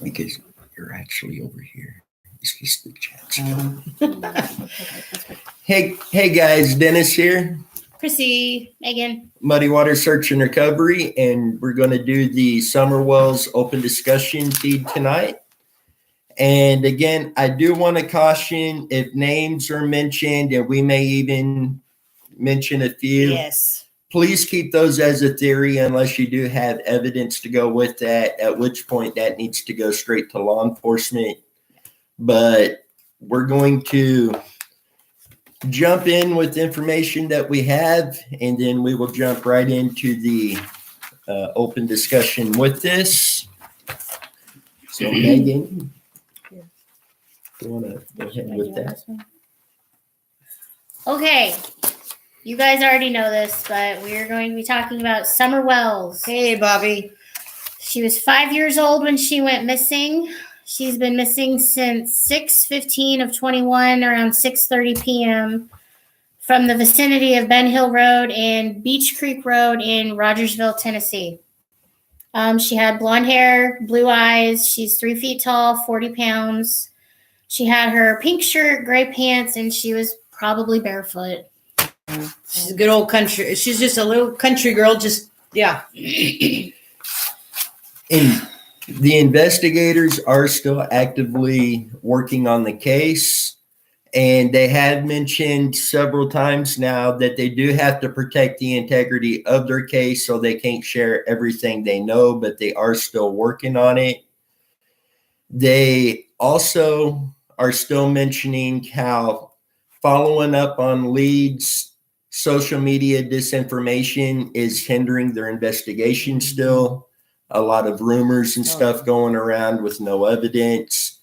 because you're actually over here. It's just the chat. Hey guys, Dennis here. Chrissy, Megan. Muddy Water Search and Recovery, and we're going to do the Summer Wells open discussion feed tonight. And again, I do want to caution if names are mentioned, and we may even mention a few. Yes. Please keep those as a theory unless you do have evidence to go with that, at which point that needs to go straight to law enforcement. But we're going to jump in with information that we have, and then we will jump right into the open discussion with this. So Megan, you want to go ahead with that? Okay. You guys already know this, but we're going to be talking about Summer Wells. Hey, Bobby. She was 5 years old when she went missing. She's been missing since 6/15 of 21, around 6:30 p.m. from the vicinity of Ben Hill Road and Beach Creek Road in Rogersville, Tennessee. She had blonde hair, blue eyes. She's 3 feet tall, 40 pounds. She had her pink shirt, gray pants, and she was probably barefoot. She's a good old country. She's just a little country girl. Just, yeah. And the investigators are still actively working on the case, and they have mentioned several times now that they do have to protect the integrity of their case, so they can't share everything they know, but they are still working on it. They also are still mentioning how following up on leads, social media disinformation is hindering their investigation still. A lot of rumors and stuff going around with no evidence.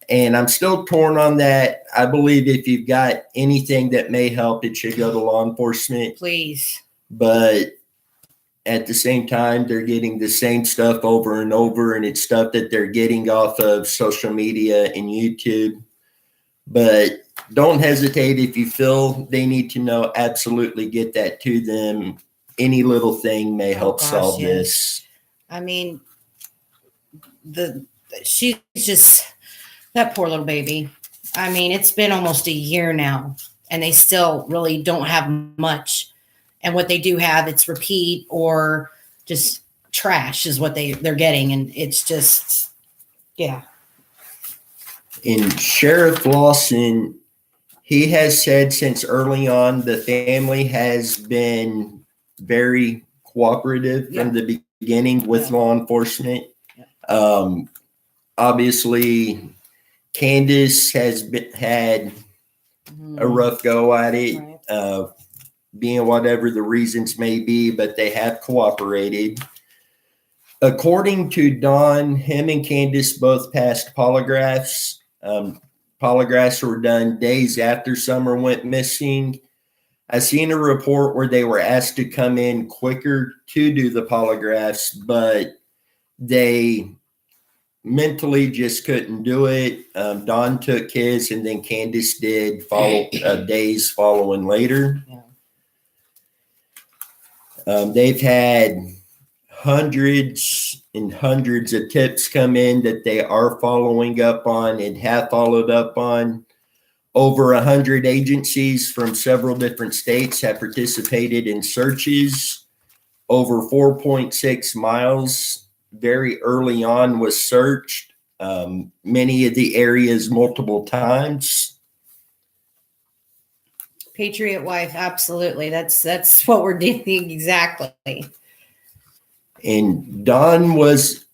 And I'm still torn on that. I believe if you've got anything that may help, it should go to law enforcement. Please. But at the same time, they're getting the same stuff over and over, and it's stuff that they're getting off of social media and YouTube. But don't hesitate if you feel they need to know. Absolutely get that to them. Any little thing may help solve this. I mean, she's just that poor little baby. I mean, it's been almost a year now, and they still really don't have much. And what they do have, it's repeat or just trash is what they're getting, and it's just, yeah. And Sheriff Lawson, he has said since early on the family has been very cooperative from the beginning with law enforcement. Obviously, Candace has had a rough go at it, being whatever the reasons may be, but they have cooperated. According to Don, him and Candace both passed polygraphs. Polygraphs were done days after Summer went missing. I seen a report where they were asked to come in quicker to do the polygraphs, but they mentally just couldn't do it. Don took his, and then Candace did days following later. They've had hundreds and hundreds of tips come in that they are following up on and have followed up on. Over 100 agencies from several different states have participated in searches. Over 4.6 miles very early on was searched. Many of the areas multiple times. Patriot wife, absolutely. That's what we're doing exactly. And Don was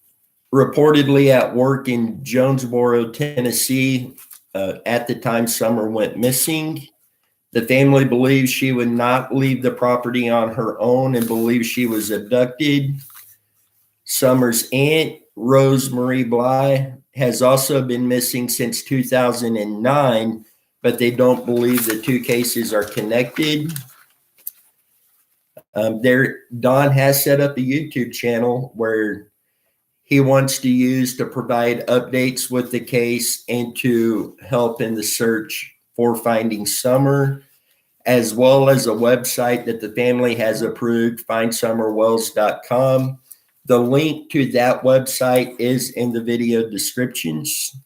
reportedly at work in Jonesboro, Tennessee, at the time Summer went missing. The family believes she would not leave the property on her own and believes she was abducted. Summer's aunt, Rose Marie Bly, has also been missing since 2009, but they don't believe the two cases are connected. Don has set up a YouTube channel where he wants to use to provide updates with the case and to help in the search for finding Summer, as well as a website that the family has approved, findsummerwells.com. The link to that website is in the video descriptions.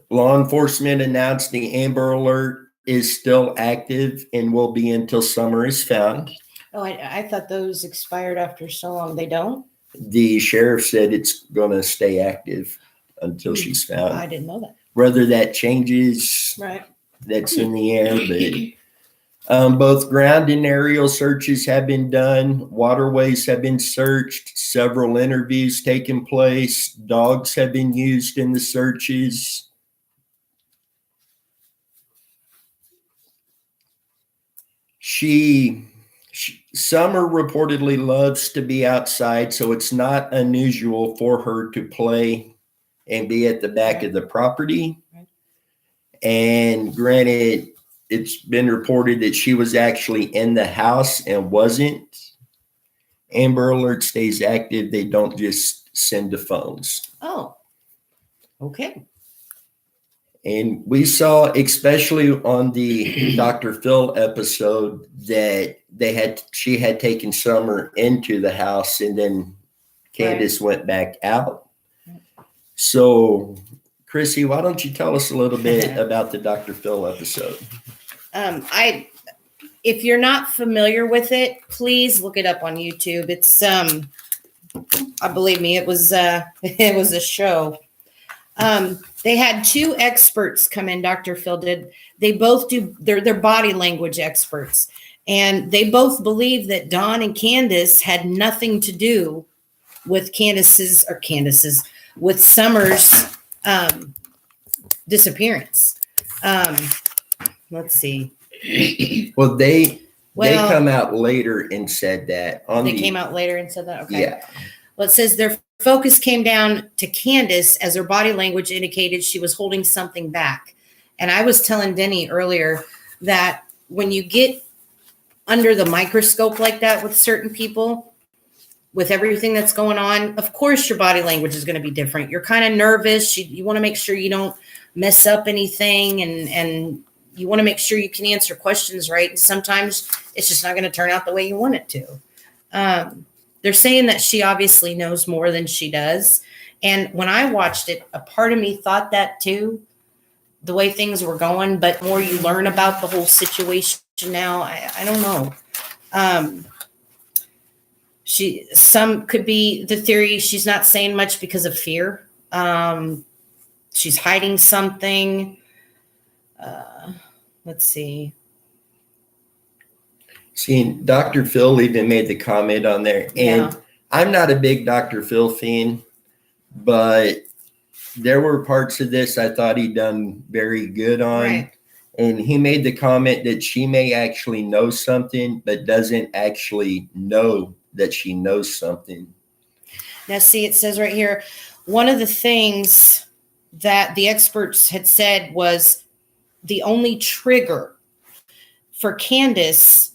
Law enforcement announced the Amber Alert is still active and will be until summer is found. Oh, I thought those expired after so long. They don't? The sheriff said it's going to stay active until she's I found. didn't know that. Whether that changes, Right. that's in the air, but both ground and aerial searches have been done. Waterways have been searched. Several interviews taken place. Dogs have been used in the searches. Summer reportedly loves to be outside, so it's not unusual for her to play and be at the back of the property. Right. And granted, it's been reported that she was actually in the house and wasn't. Amber Alert stays active. They don't just send to phones. Oh, okay. And we saw, especially on the Dr. Phil episode, that she had taken Summer into the house and then Candace went back out. So, Chrissy, why don't you tell us a little bit about the Dr. Phil episode? If you're not familiar with it, please look it up on YouTube. It's I believe me, it was a show. They had two experts come in. Dr. Phil did. They both do. They're body language experts, and they both believe that Dawn and Candace had nothing to do with with Summer's disappearance. Let's see. Well, they come out later and said that. Came out later and said that? Okay. Yeah. Well, it says their focus came down to Candace as her body language indicated she was holding something back. And I was telling Denny earlier that when you get under the microscope like that with certain people, with everything that's going on, of course your body language is going to be different. You're kind of nervous. You want to make sure you don't mess up anything, and you want to make sure you can answer questions right. And sometimes it's just not going to turn out the way you want it to. They're saying that she obviously knows more than she does. And when I watched it, a part of me thought that too, the way things were going, but more you learn about the whole situation now, I don't know. Some could be the theory she's not saying much because of fear. She's hiding something. Let's see. See, Dr. Phil even made the comment on there. And I'm not a big Dr. Phil fan, but there were parts of this I thought he'd done very good on. Right. And he made the comment that she may actually know something, but doesn't actually know that she knows something. Now, see, it says right here, one of the things that the experts had said was the only trigger for Candace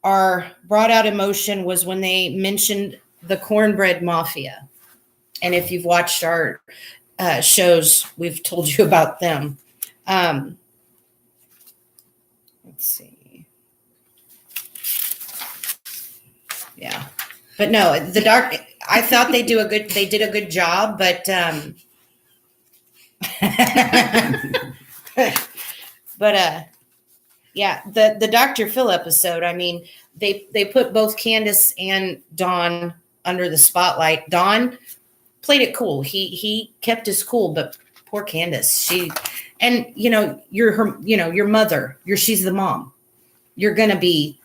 are brought out emotion was when they mentioned the cornbread mafia. And if you've watched our shows, we've told you about them. Let's see. Yeah. But no, I thought they did a good job, but yeah, the Dr. Phil episode, I mean, they put both Candace and Dawn under the spotlight. Dawn played it cool. He kept his cool, but poor Candace, you're her, your mother, she's the mom. You're going to be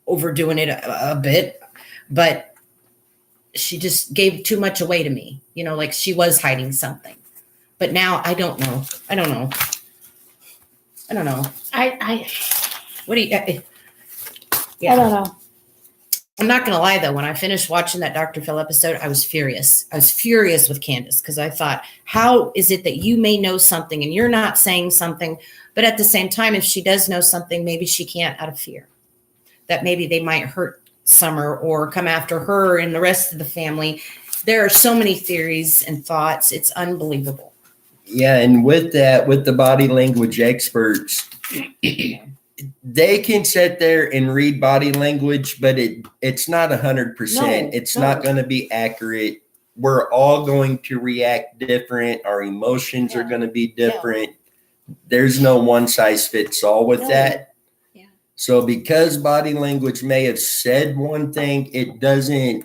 overdoing it a bit, but she just gave too much away to me, like she was hiding something. But now I don't know. I don't know. What do you? Yeah. I don't know. I'm not gonna lie though. When I finished watching that Dr. Phil episode, I was furious. I was furious with Candace because I thought, how is it that you may know something and you're not saying something? But at the same time, if she does know something, maybe she can't out of fear. That maybe they might hurt Summer or come after her and the rest of the family. There are so many theories and thoughts. It's unbelievable. Yeah, and with that, with the body language experts, they can sit there and read body language, but it's not 100%. No, It's no. not going to be accurate. We're all going to react different. Our emotions are Yeah. going to be different. There's no one size fits all with No. that. Yeah. So because body language may have said one thing, it doesn't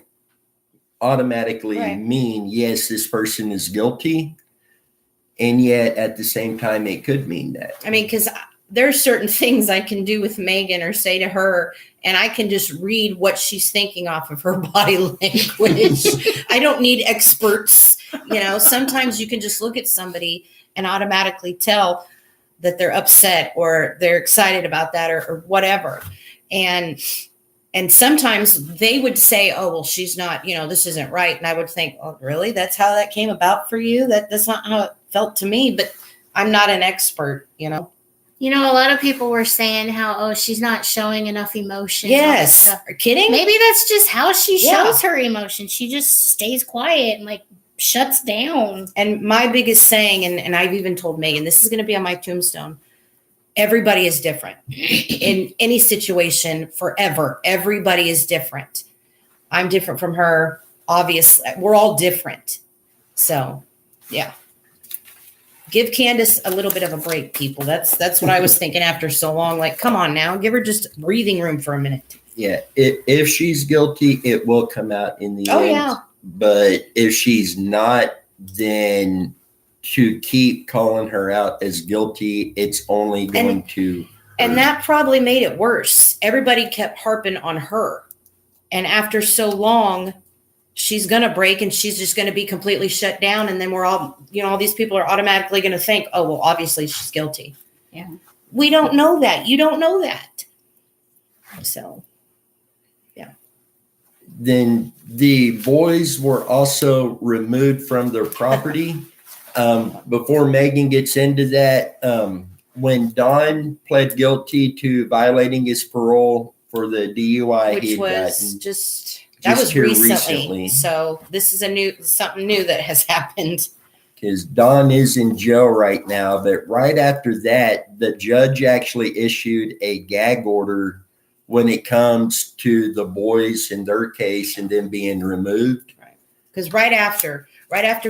automatically Right. mean, yes, this person is guilty. And yet at the same time, it could mean that. I mean, because there's certain things I can do with Megan or say to her, and I can just read what she's thinking off of her body language. I don't need experts. Sometimes you can just look at somebody and automatically tell that they're upset or they're excited about that or whatever. And sometimes they would say, oh, well, she's not, this isn't right. And I would think, oh, really? That's how that came about for you? That's not how it felt to me, but I'm not an expert, A lot of people were saying how, she's not showing enough emotion. Yes. Are you kidding? Maybe that's just how she Yeah. shows her emotion. She just stays quiet and shuts down. And my biggest saying, and I've even told Megan, this is going to be on my tombstone. Everybody is different in any situation forever. Everybody is different. I'm different from her. Obviously, we're all different. So, yeah. Give Candace a little bit of a break, people. That's what I was thinking after so long. Come on now, give her just breathing room for a minute. Yeah. If she's guilty, it will come out in the Oh, end. yeah. But if she's not, then to keep calling her out as guilty, it's only going to. And that probably made it worse. Everybody kept harping on her. And after so long, she's going to break and she's just going to be completely shut down. And then we're all, all these people are automatically going to think, oh, well, obviously she's guilty. Yeah. We don't know that. You don't know that. So, yeah. Then the boys were also removed from their property. Before Megan gets into that, when Don pled guilty to violating his parole for the DUI, Which he had was gotten that was here recently. So this is something new that has happened. because Don is in jail right now. But right after that, the judge actually issued a gag order when it comes to the boys in their case and them being removed. Right. Because right after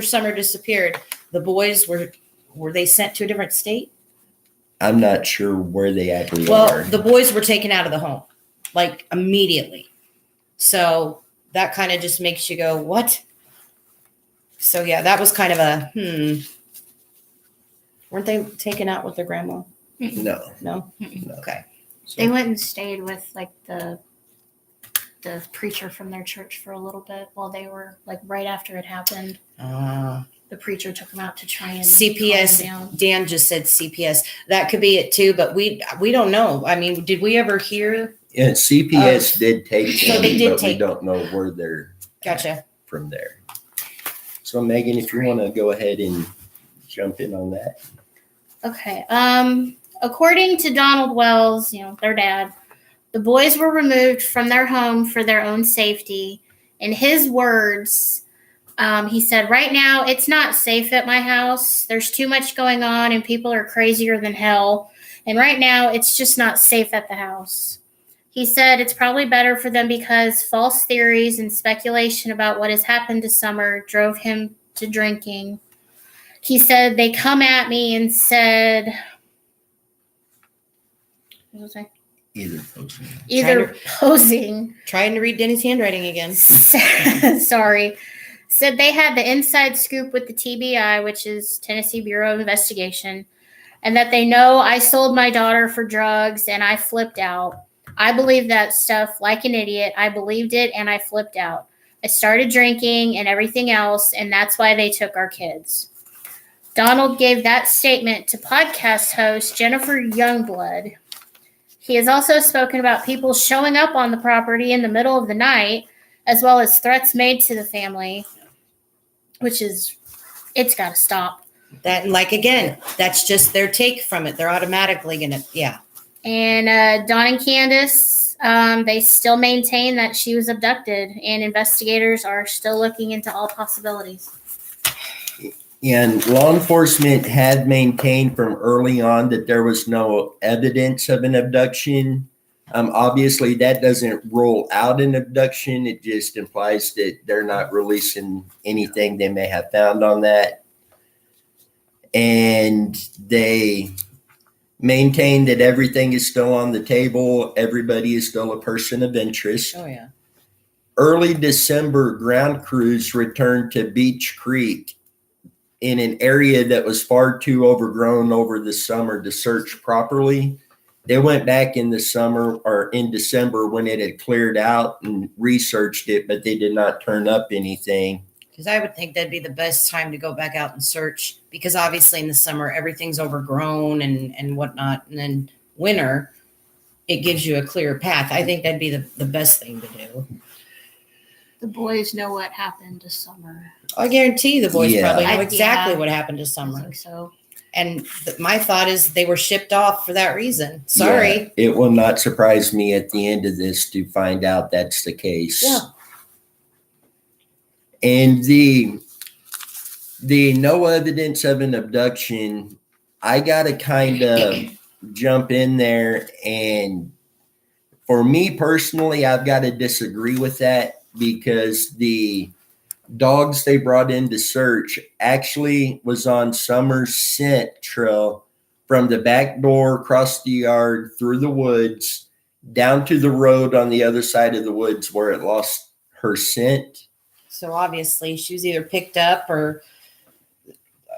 Summer disappeared, the boys were they sent to a different state? I'm not sure where they actually Well, are. the boys were taken out of the home, immediately. So that kind of just makes you go, what? So yeah, that was kind of a Weren't they taken out with their grandma? No. No? No. Okay. So- They went and stayed with the preacher from their church for a little bit while they were right after it happened. The preacher took them out to try and CPS. calm them down. Dan just said CPS. That could be it too, but we don't know. I mean, did we ever hear? Yeah, CPS did take So them, they did but take- we don't know where they're Gotcha. from there. So Megan, if you want to go ahead and jump in on that. Okay. According to Donald Wells, their dad, the boys were removed from their home for their own safety. In his words, he said, right now, it's not safe at my house. There's too much going on and people are crazier than hell. And right now, it's just not safe at the house. He said it's probably better for them because false theories and speculation about what has happened to Summer drove him to drinking. He said they come at me and said, what was I? Either posing. Trying to read Denny's handwriting again. Sorry. Said they had the inside scoop with the TBI, which is Tennessee Bureau of Investigation, and that they know I sold my daughter for drugs and I flipped out. I believed that stuff like an idiot. I believed it and I flipped out. I started drinking and everything else, and that's why they took our kids. Donald gave that statement to podcast host Jennifer Youngblood. He has also spoken about people showing up on the property in the middle of the night, as well as threats made to the family, which is, it's got to stop. That, again, that's just their take from it. They're automatically going to, yeah. And Don and Candace, they still maintain that she was abducted, and investigators are still looking into all possibilities. And law enforcement had maintained from early on that there was no evidence of an abduction. Obviously, that doesn't rule out an abduction. It just implies that they're not releasing anything they may have found on that. And they maintain that everything is still on the table. Everybody is still a person of interest. Oh yeah. Early December, ground crews returned to Beach Creek in an area that was far too overgrown over the summer to search properly. They went back in the summer or in December when it had cleared out and researched it, but they did not turn up anything. Because I would think that'd be the best time to go back out and search, because obviously in the summer everything's overgrown and whatnot, and then winter it gives you a clear path. I think that'd be the best thing to do. The boys know what happened this summer. I guarantee the boys Yeah. probably know Yeah. exactly what happened to I summer. think so. And my thought is they were shipped off for that reason. Sorry. Yeah, it will not surprise me at the end of this to find out that's the case. Yeah. And the no evidence of an abduction, I gotta kind of jump in there, and for me personally, I've got to disagree with that, because the dogs they brought in to search actually was on Summer's scent trail from the back door, across the yard, through the woods, down to the road on the other side of the woods where it lost her scent. So obviously she was either picked up, or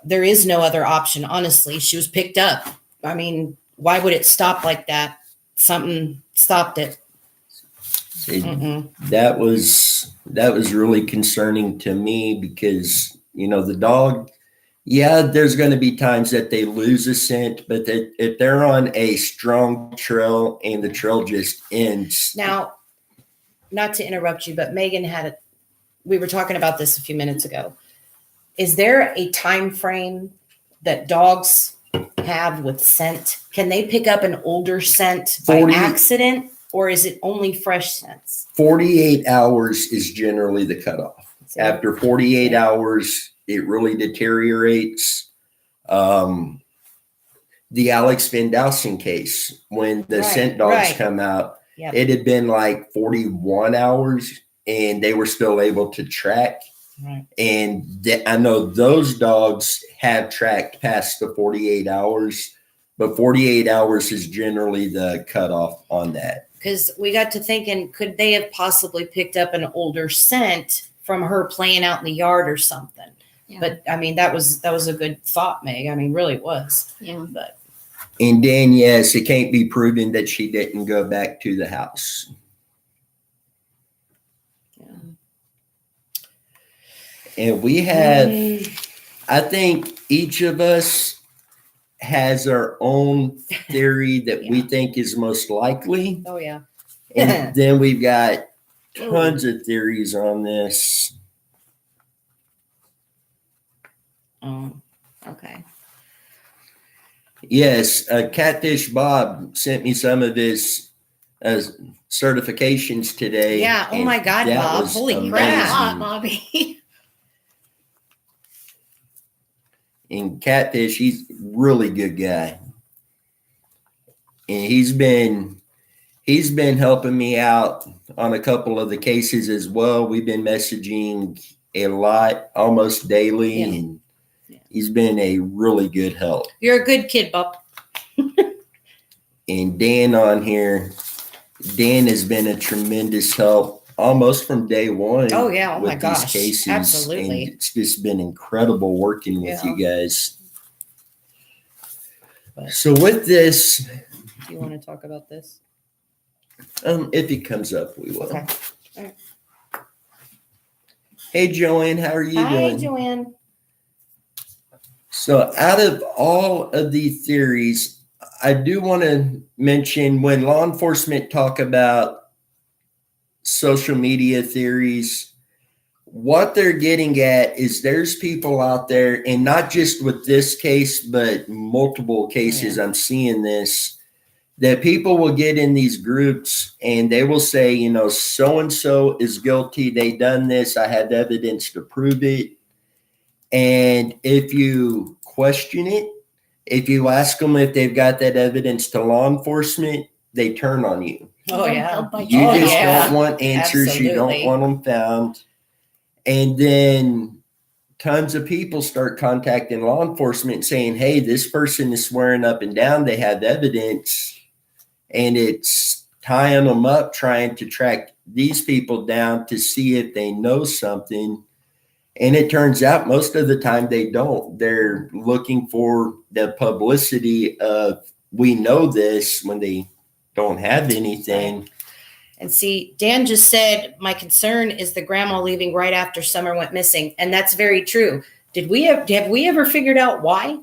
there is no other option. Honestly, she was picked up. I mean, why would it stop like that? Something stopped it. Mm-mm. That was really concerning to me, because the dog, yeah, there's going to be times that they lose a scent, but if they're on a strong trail and the trail just ends. Now, not to interrupt you, but Megan we were talking about this a few minutes ago. Is there a time frame that dogs have with scent? Can they pick up an older scent by 40 accident, or is it only fresh scents? 48 hours is generally the cutoff. So- After 48 hours, it really deteriorates. The Alex Van Dowson case, when the Right, scent dogs right. come out, Yep. it had been like 41 hours and they were still able to track. Right. And I know those dogs have tracked past the 48 hours, but 48 hours is generally the cutoff on that. Because we got to thinking, could they have possibly picked up an older scent from her playing out in the yard or something? Yeah. But I mean, that was a good thought, Meg. I mean, really it was. Yeah. But And then, yes, it can't be proven that she didn't go back to the house. And we have, I think each of us has our own theory that we think is most likely. oh yeah. And then we've got tons of theories on this. Okay. Yes, Catfish Bob sent me some of his certifications today. Yeah. Oh and my God, that Bob. was Holy amazing. crap. Hot, Bobby. And Catfish, he's a really good guy. And he's been helping me out on a couple of the cases as well. We've been messaging a lot, almost daily, Yeah. and he's been a really good help. You're a good kid, Bob. And Dan on here, Dan has been a tremendous help almost from day one. Oh yeah. Oh with my these gosh. cases. Absolutely. And it's just been incredible working with Yeah. you guys. But- So with this, Do you want to talk about this? if it comes up, we will. Okay. Hey, Joanne, how are you Hi, doing? Joanne. So out of all of the theories, I do want to mention when law enforcement talk about social media theories, what they're getting at is there's people out there, and not just with this case, but multiple cases, I'm seeing this, that people will get in these groups and they will say, so-and-so is guilty. They done this. I have evidence to prove it. And if you question it, if you ask them if they've got that evidence to law enforcement, they turn on you. Oh, yeah. They'll bite You your just head off. don't want answers. You don't Absolutely. want them found. And then tons of people start contacting law enforcement saying, hey, this person is swearing up and down they have evidence. And it's tying them up, trying to track these people down to see if they know something. And it turns out most of the time they don't. They're looking for the publicity of, we know this, when they don't have anything. And see, Dan just said, my concern is the grandma leaving right after Summer went missing. And that's very true. Have we ever figured out why?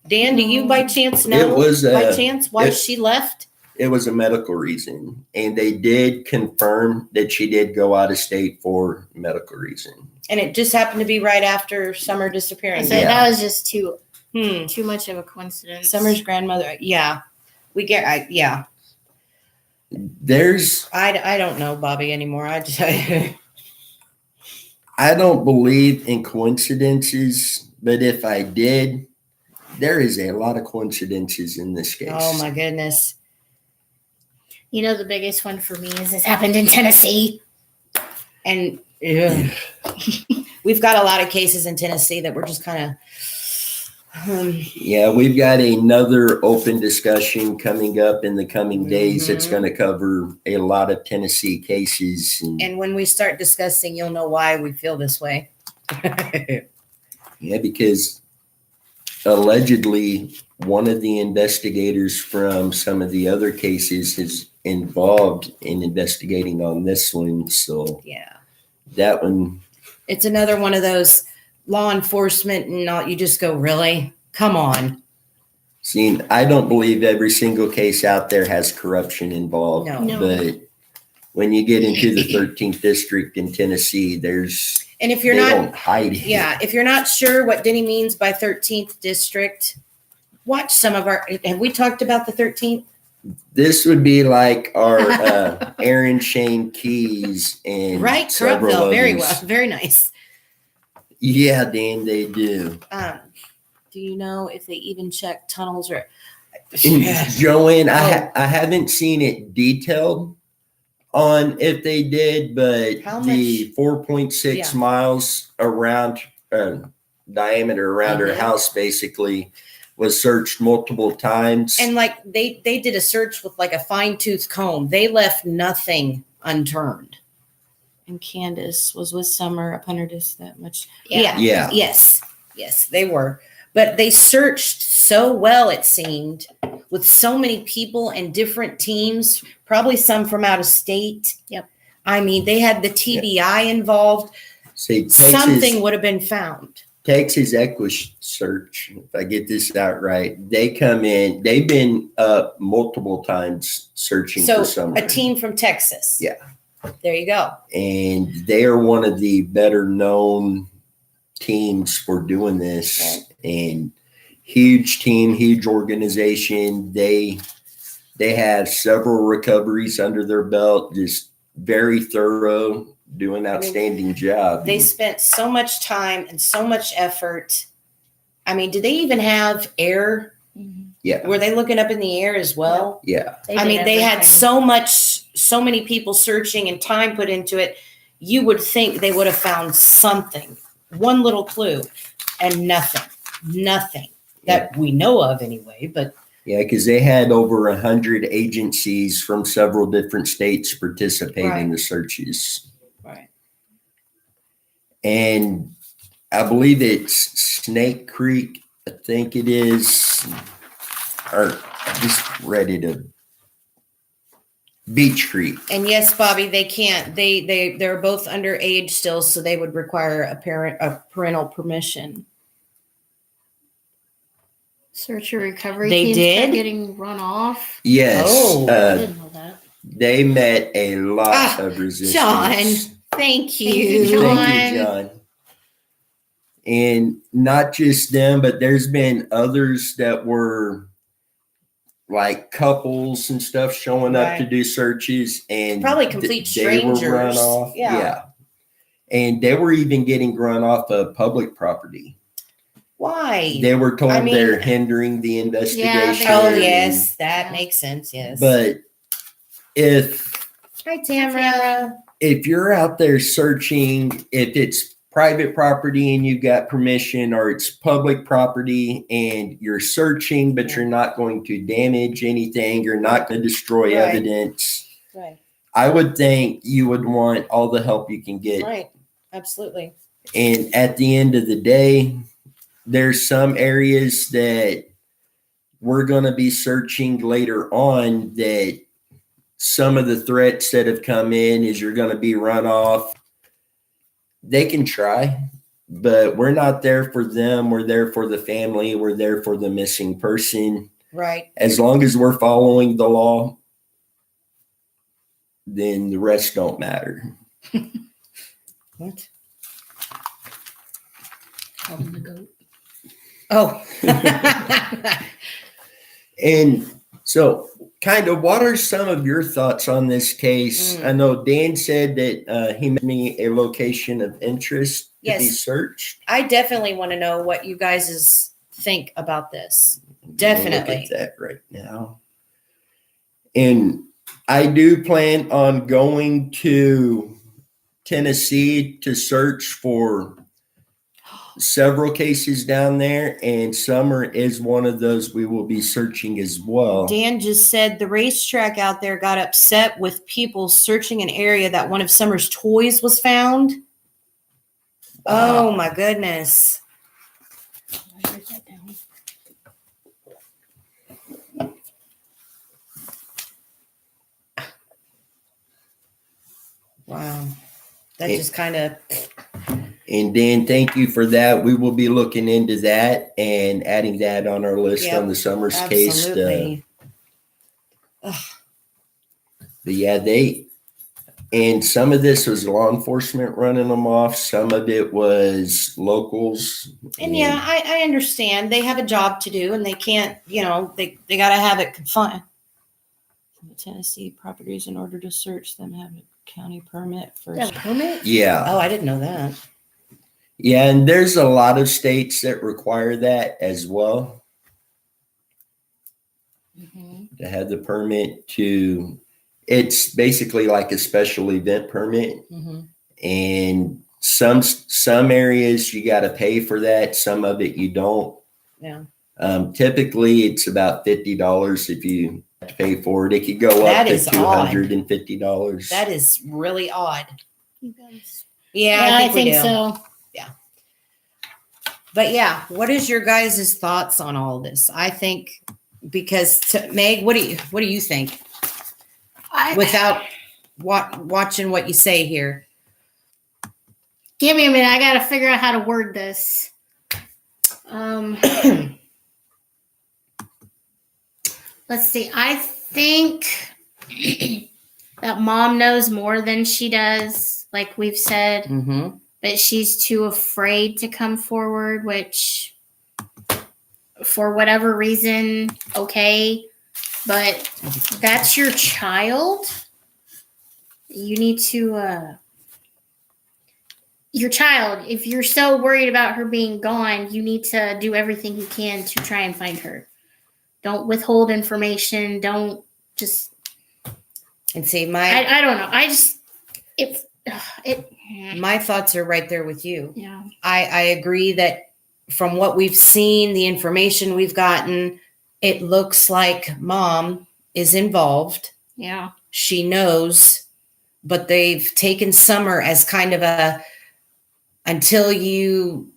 Dan, do you by chance know? It was by chance why she left? It was a medical reason. And they did confirm that she did go out of state for medical reason. And it just happened to be right after Summer I disappearing. said Yeah. that was just too Hmm. much of a coincidence. Summer's grandmother. Yeah. Yeah. There's, I don't know Bobby anymore. I just I don't believe in coincidences, but if I did, there is a lot of coincidences in this case. oh my goodness. You know, the biggest one for me is this happened in Tennessee. And ugh. We've got a lot of cases in Tennessee that we're just kind of Yeah, we've got another open discussion coming up in the coming days. It's Mhm. going to cover a lot of Tennessee cases. and when we start discussing, you'll know why we feel this way. Yeah, because allegedly one of the investigators from some of the other cases is involved in investigating on this one. So Yeah. that one, It's another one of those law enforcement and not, you just go, really? Come on. see, I don't believe every single case out there has corruption involved. No. But when you get into the 13th district in Tennessee, there's, And if you're they not, don't hide it. yeah, if you're not sure what Denny means by 13th district, watch some of our, have we talked about the 13th? This would be like our Aaron Shane Keys and Right, several Corruptville, very others. well, very nice. Yeah, Dan, they do. Do you know if they even check tunnels or? Joanne, Oh. I haven't seen it detailed on if they did, but How the much- 4.6 Yeah. miles around diameter around her Mhm. house basically was searched multiple times. And like they did a search with like a fine tooth comb. They left nothing unturned. And Candace was with Summer up under this that much. Yeah. Yeah. Yes. Yes, they were. But they searched so well, it seemed, with so many people and different teams, probably some from out of state. Yep. I mean, they had the TBI involved. See, Something would have been found. Texas Equus Search, if I get this out right, they come in, they've been up multiple times searching So for someone. a team from Texas. Yeah. There you go. And they are one of the better known teams for doing this. Right. And huge team, huge organization. They have several recoveries under their belt, just very thorough, doing an outstanding job. They spent so much time and so much effort. I mean, did they even have air? Mhm. Yeah. Were they looking up in the air as well? Yeah. They I did mean, they had everything. so many people searching and time put into it. You would think they would have found something, one little clue, and nothing that we know of anyway. But Yeah, because they had over 100 agencies from several different states participate in Right. the searches. right. And I believe it's Snake Creek, I think it is, or I just read it, Beach Creek. And yes, Bobby, they can't. They're both underage still, so they would require a parental permission. Search and recovery They teams did? kept getting run off. Yes, Oh. I didn't know that. they met a lot of resistance. John, thank Thank you, you. John. Thank you, John. And not just them, but there's been others that were like couples and stuff showing up to Right. do searches, and Probably complete they were run strangers. off. Yeah. And they were even getting run off of public property. Why? They were told I mean- they're hindering the investigation. Oh, and- yes. That Yeah. makes sense. Yes. But if Hi, Tamara. if you're out there searching, if it's private property and you've got permission, or it's public property and you're searching, but Yeah. you're not going to damage anything, you're not going to destroy Right. evidence, Right. I would think you would want all the help you can get. Right. Absolutely. And at the end of the day, there's some areas that we're going to be searching later on, that some of the threats that have come in is you're going to be run off. They can try, but we're not there for them. We're there for the family. We're there for the missing person. Right. As long as we're following the law, then the rest don't matter. What? Calling the goat. Oh. And so, kind of, what are some of your thoughts on this case? I know Dan said that he made me a location of interest to be Yes. searched. I definitely want to know what you guys think about this. We'll Definitely. look at that right now. And I do plan on going to Tennessee to search for several cases down there, and Summer is one of those we will be searching as well. Dan just said the racetrack out there got upset with people searching an area that one of Summer's toys was found. Oh my goodness. I write that down. Wow. That It- just kind of, And Dan, thank you for that. We will be looking into that and adding that on our list Yep, on the Summers case. absolutely. But yeah, and some of this was law enforcement running them off. Some of it was locals. And yeah, I understand. They have a job to do and they can't, they got to have it confined. Tennessee properties, in order to search them, have a county permit first. permit? Yeah. Oh, I didn't know that. Yeah. And there's a lot of states that require that as well, to have the permit it's basically like a special event permit. Mm-hmm. And some areas you got to pay for that. Some of it you don't. Yeah. Typically it's about $50 if you have to pay for it. It could go That up to is odd. $250. That is really odd. You guys. Yeah, Yeah, I think, we do. so. But yeah, what is your guys' thoughts on all this? I think Meg, what do you think? Without watching what you say here. Give me a minute. I got to figure out how to word this. Let's see. I think that mom knows more than she does, like we've said, Mm-hmm. but she's too afraid to come forward, which for whatever reason, okay. But that's your child. You need to, your child, if you're so worried about her being gone, you need to do everything you can to try and find her. Don't withhold information. Don't just. And see, I don't know. I just, my thoughts are right there with you. yeah. I agree that from what we've seen, the information we've gotten, it looks like mom is involved. Yeah. She knows, but they've taken Summer as kind of until you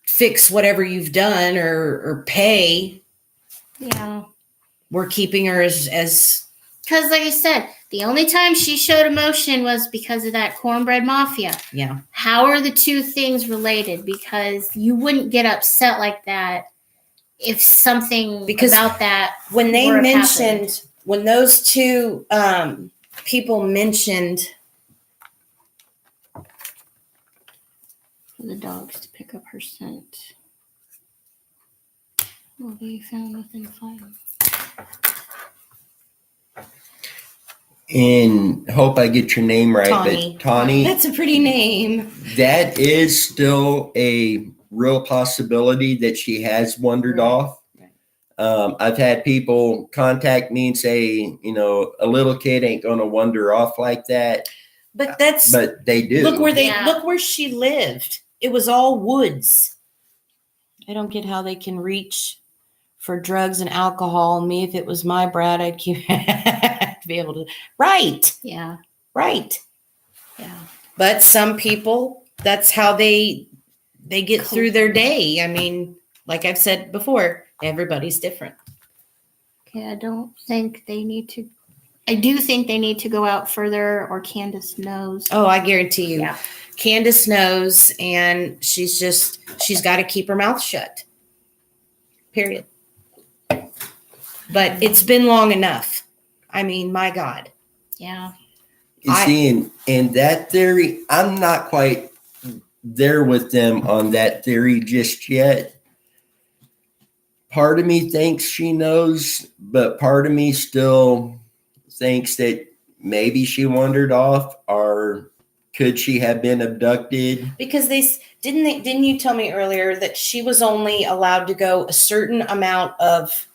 fix whatever you've done or pay, Yeah. we're keeping her as Because, like I said, the only time she showed emotion was because of that cornbread mafia. yeah. How are the two things related? Because you wouldn't get upset like that if something Because about that. When they Or it mentioned, when those two people mentioned, For the dogs to pick up her scent. Will be found within 5. And hope I get your name right, Tawny. but Tawny, That's a pretty name. that is still a real possibility that she has wandered Right. off. Right. I've had people contact me and say, a little kid ain't going to wander off like that, But that's but they do. look Yeah. look where she lived. It was all woods. I don't get how they can reach for drugs and alcohol. Me, if it was my Brad, I'd keep be able to. Right, Yeah. right. Yeah. But some people, that's how they get through their day. I mean, like I've said before, everybody's different. Okay, I don't think they need to. I do think they need to go out further, or Candace knows. Oh, I guarantee you. Yeah. Candace knows, and she's got to keep her mouth shut. Period. But it's been long enough. I mean, my God. Yeah. You see, in that theory, I'm not quite there with them on that theory just yet. Part of me thinks she knows, but part of me still thinks that maybe she wandered off, or could she have been abducted? Because didn't you tell me earlier that she was only allowed to go a certain amount of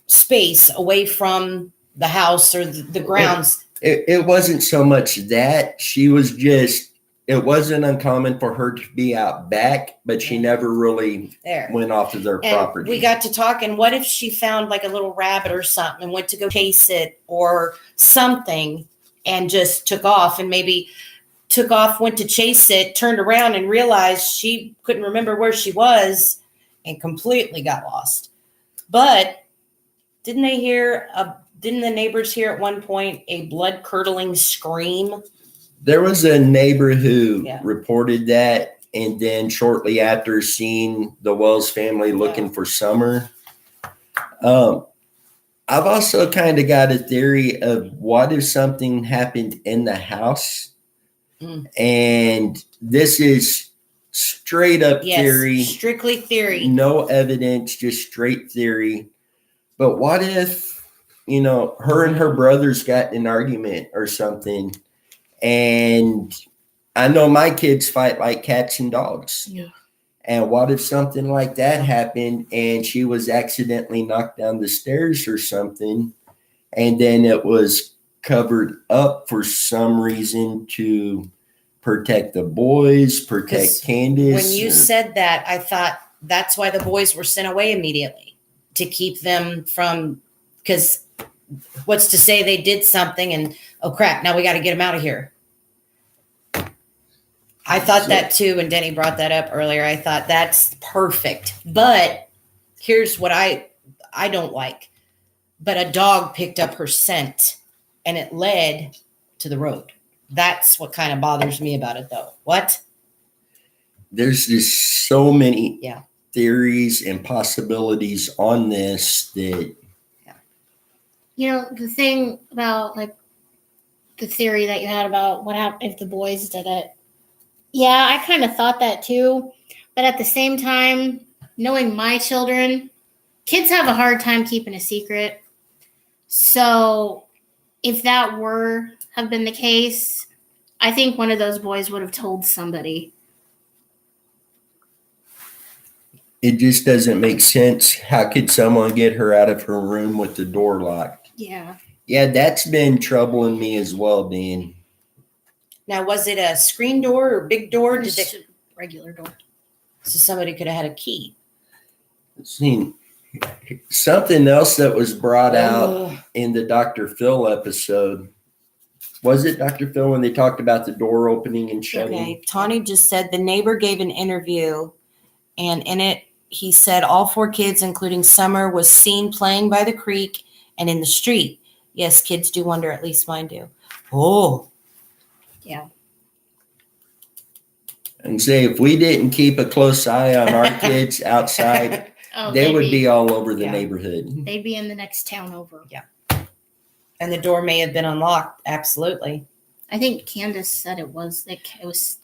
space away from the house or the grounds? It wasn't so much that she was just, it wasn't uncommon for her to be out back, but she never really There. went off of their And property. we got to talking, what if she found like a little rabbit or something and went to go chase it or something and just took off, and maybe took off, went to chase it, turned around and realized she couldn't remember where she was and completely got lost. But didn't the neighbors hear at one point a blood curdling scream? There was a neighbor who Yeah. reported that, and then shortly after, seen the Wells family looking for Summer. I've also kind of got a theory of what if something happened in the house, and this is straight up Yes, theory, strictly theory. no evidence, just straight theory. But what if, her and her brothers got in an argument or something? And I know my kids fight like cats and dogs. Yeah. And what if something like that happened and she was accidentally knocked down the stairs or something, and then it was covered up for some reason to protect the boys, protect 'Cause Candace? When you said that, I thought that's why the boys were sent away immediately, to keep them from, because what's to say they did something and, oh crap, now we got to get them out of here. I thought that too, and Denny brought that up earlier. I thought that's perfect. But here's what I don't like. But a dog picked up her scent and it led to the road. That's what kind of bothers me about it, though. What? There's just so many Yeah. theories and possibilities on this that The thing about like the theory that you had about what happened if the boys did it. Yeah, I kind of thought that too. But at the same time, knowing my children, kids have a hard time keeping a secret. So if that were have been the case, I think one of those boys would have told somebody. it just doesn't make sense. How could someone get her out of her room with the door locked? Yeah. Yeah, that's been troubling me as well, Dan. Now, was it a screen door or big door? Did Just they, a regular door. so somebody could have had a key? Seen something else that was brought out Ugh. in the Dr. Phil episode. Was it Dr. Phil when they talked about the door opening and shutting? Okay, Tawny just said the neighbor gave an interview, and in it, he said all 4 kids, including Summer, was seen playing by the creek and in the street. Yes, kids do wonder, at least mine do. Oh, Yeah. And say if we didn't keep a close eye on our kids outside, Oh, they they'd would be all over the Yeah. neighborhood. They'd be in the next town over. and the door may have been unlocked. Absolutely. I think Candace said it was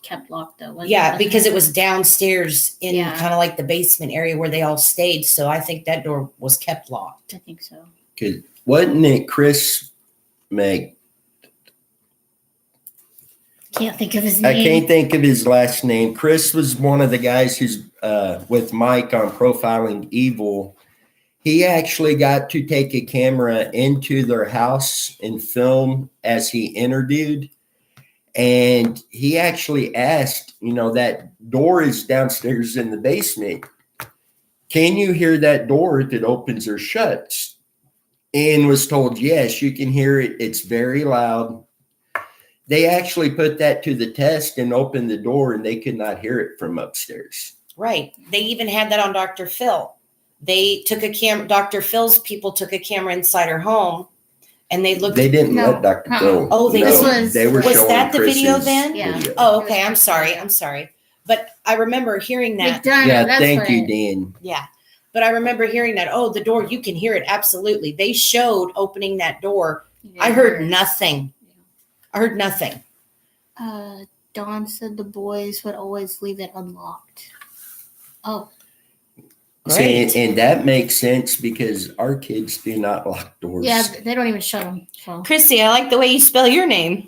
kept locked though. wasn't Yeah, it? because it was downstairs in Yeah. kind of like the basement area where they all stayed. So I think that door was kept locked. I think so. Cause wasn't it Chris Can't think of his I name. can't think of his last name. Chris was one of the guys who's with Mike on Profiling Evil. He actually got to take a camera into their house and film as he interviewed. And he actually asked, that door is downstairs in the basement. Can you hear that door if it opens or shuts? And was told, yes, you can hear it. It's very loud. They actually put that to the test and opened the door, and they could not hear it from upstairs. Right. They even had that on Dr. Phil. They took a camera. Dr. Phil's people took a camera inside her home, and they looked. They didn't No. let Dr. Phil. Oh, they This didn't? was- They were Was showing that the video Chris's then? Yeah. video. Oh, okay. I'm sorry. But I remember hearing that. McDonough, Yeah, that's thank what you, it- Dan. Yeah. But I remember hearing that. Oh, the door, you can hear it. Absolutely. They showed opening that door. I heard nothing. I heard nothing. Dawn said the boys would always leave it unlocked. Oh, See, Great. and that makes sense because our kids do not lock doors. Yeah, they don't even shut them. So. Chrissy, I like the way you spell your name.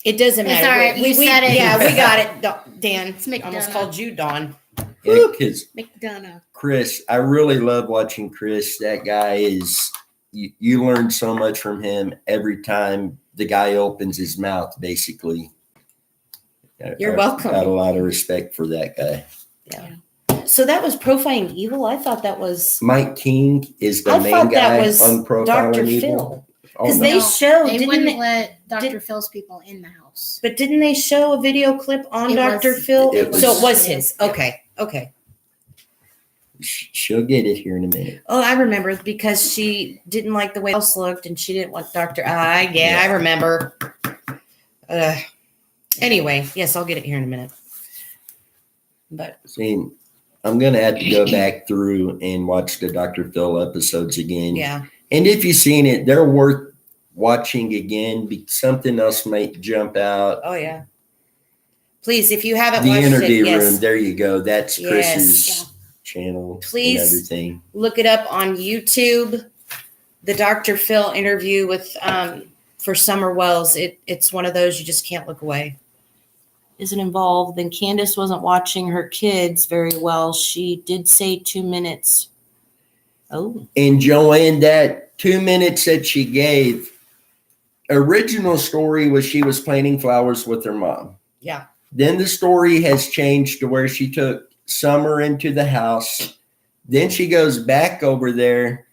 It doesn't It's matter. all right. You said it. Yeah, we got it, Dan. It's McDonough. Almost called you Dawn. Because McDonough. Chris, I really love watching Chris. That guy is, you learn so much from him every time the guy opens his mouth, basically. You're I welcome. got a lot of respect for that guy. So that was Profiling Evil? I thought that was Mike King is the I main thought that guy was on Profiling Dr. Evil. Phil. Oh, Because no. they No, showed, They didn't wouldn't they, let Dr. did- Phil's people in the house. but didn't they show a video clip on It Dr. was- Phil? it So was- it was his. Okay. Okay. She'll get it here in a minute. Oh, I remember because she didn't like the way else looked and she didn't want Dr. I remember. Anyway, yes, I'll get it here in a minute. But See, I'm going to have to go back through and watch the Dr. Phil episodes again. yeah, And if you've seen it, they're worth watching again. Something else might jump out. oh yeah. Please, if you haven't The watched interview it, yes, room, there you go. That's Yes. Chris's channel Please. and everything. look it up on YouTube. The Dr. Phil interview with for Summer Wells. It's one of those you just can't look away. Isn't involved. Then Candace wasn't watching her kids very well. She did say 2 minutes. Oh, And Joanne, that 2 minutes that she gave, original story was she was planting flowers with her mom. yeah. Then the story has changed to where she took Summer into the house. Then she goes back over there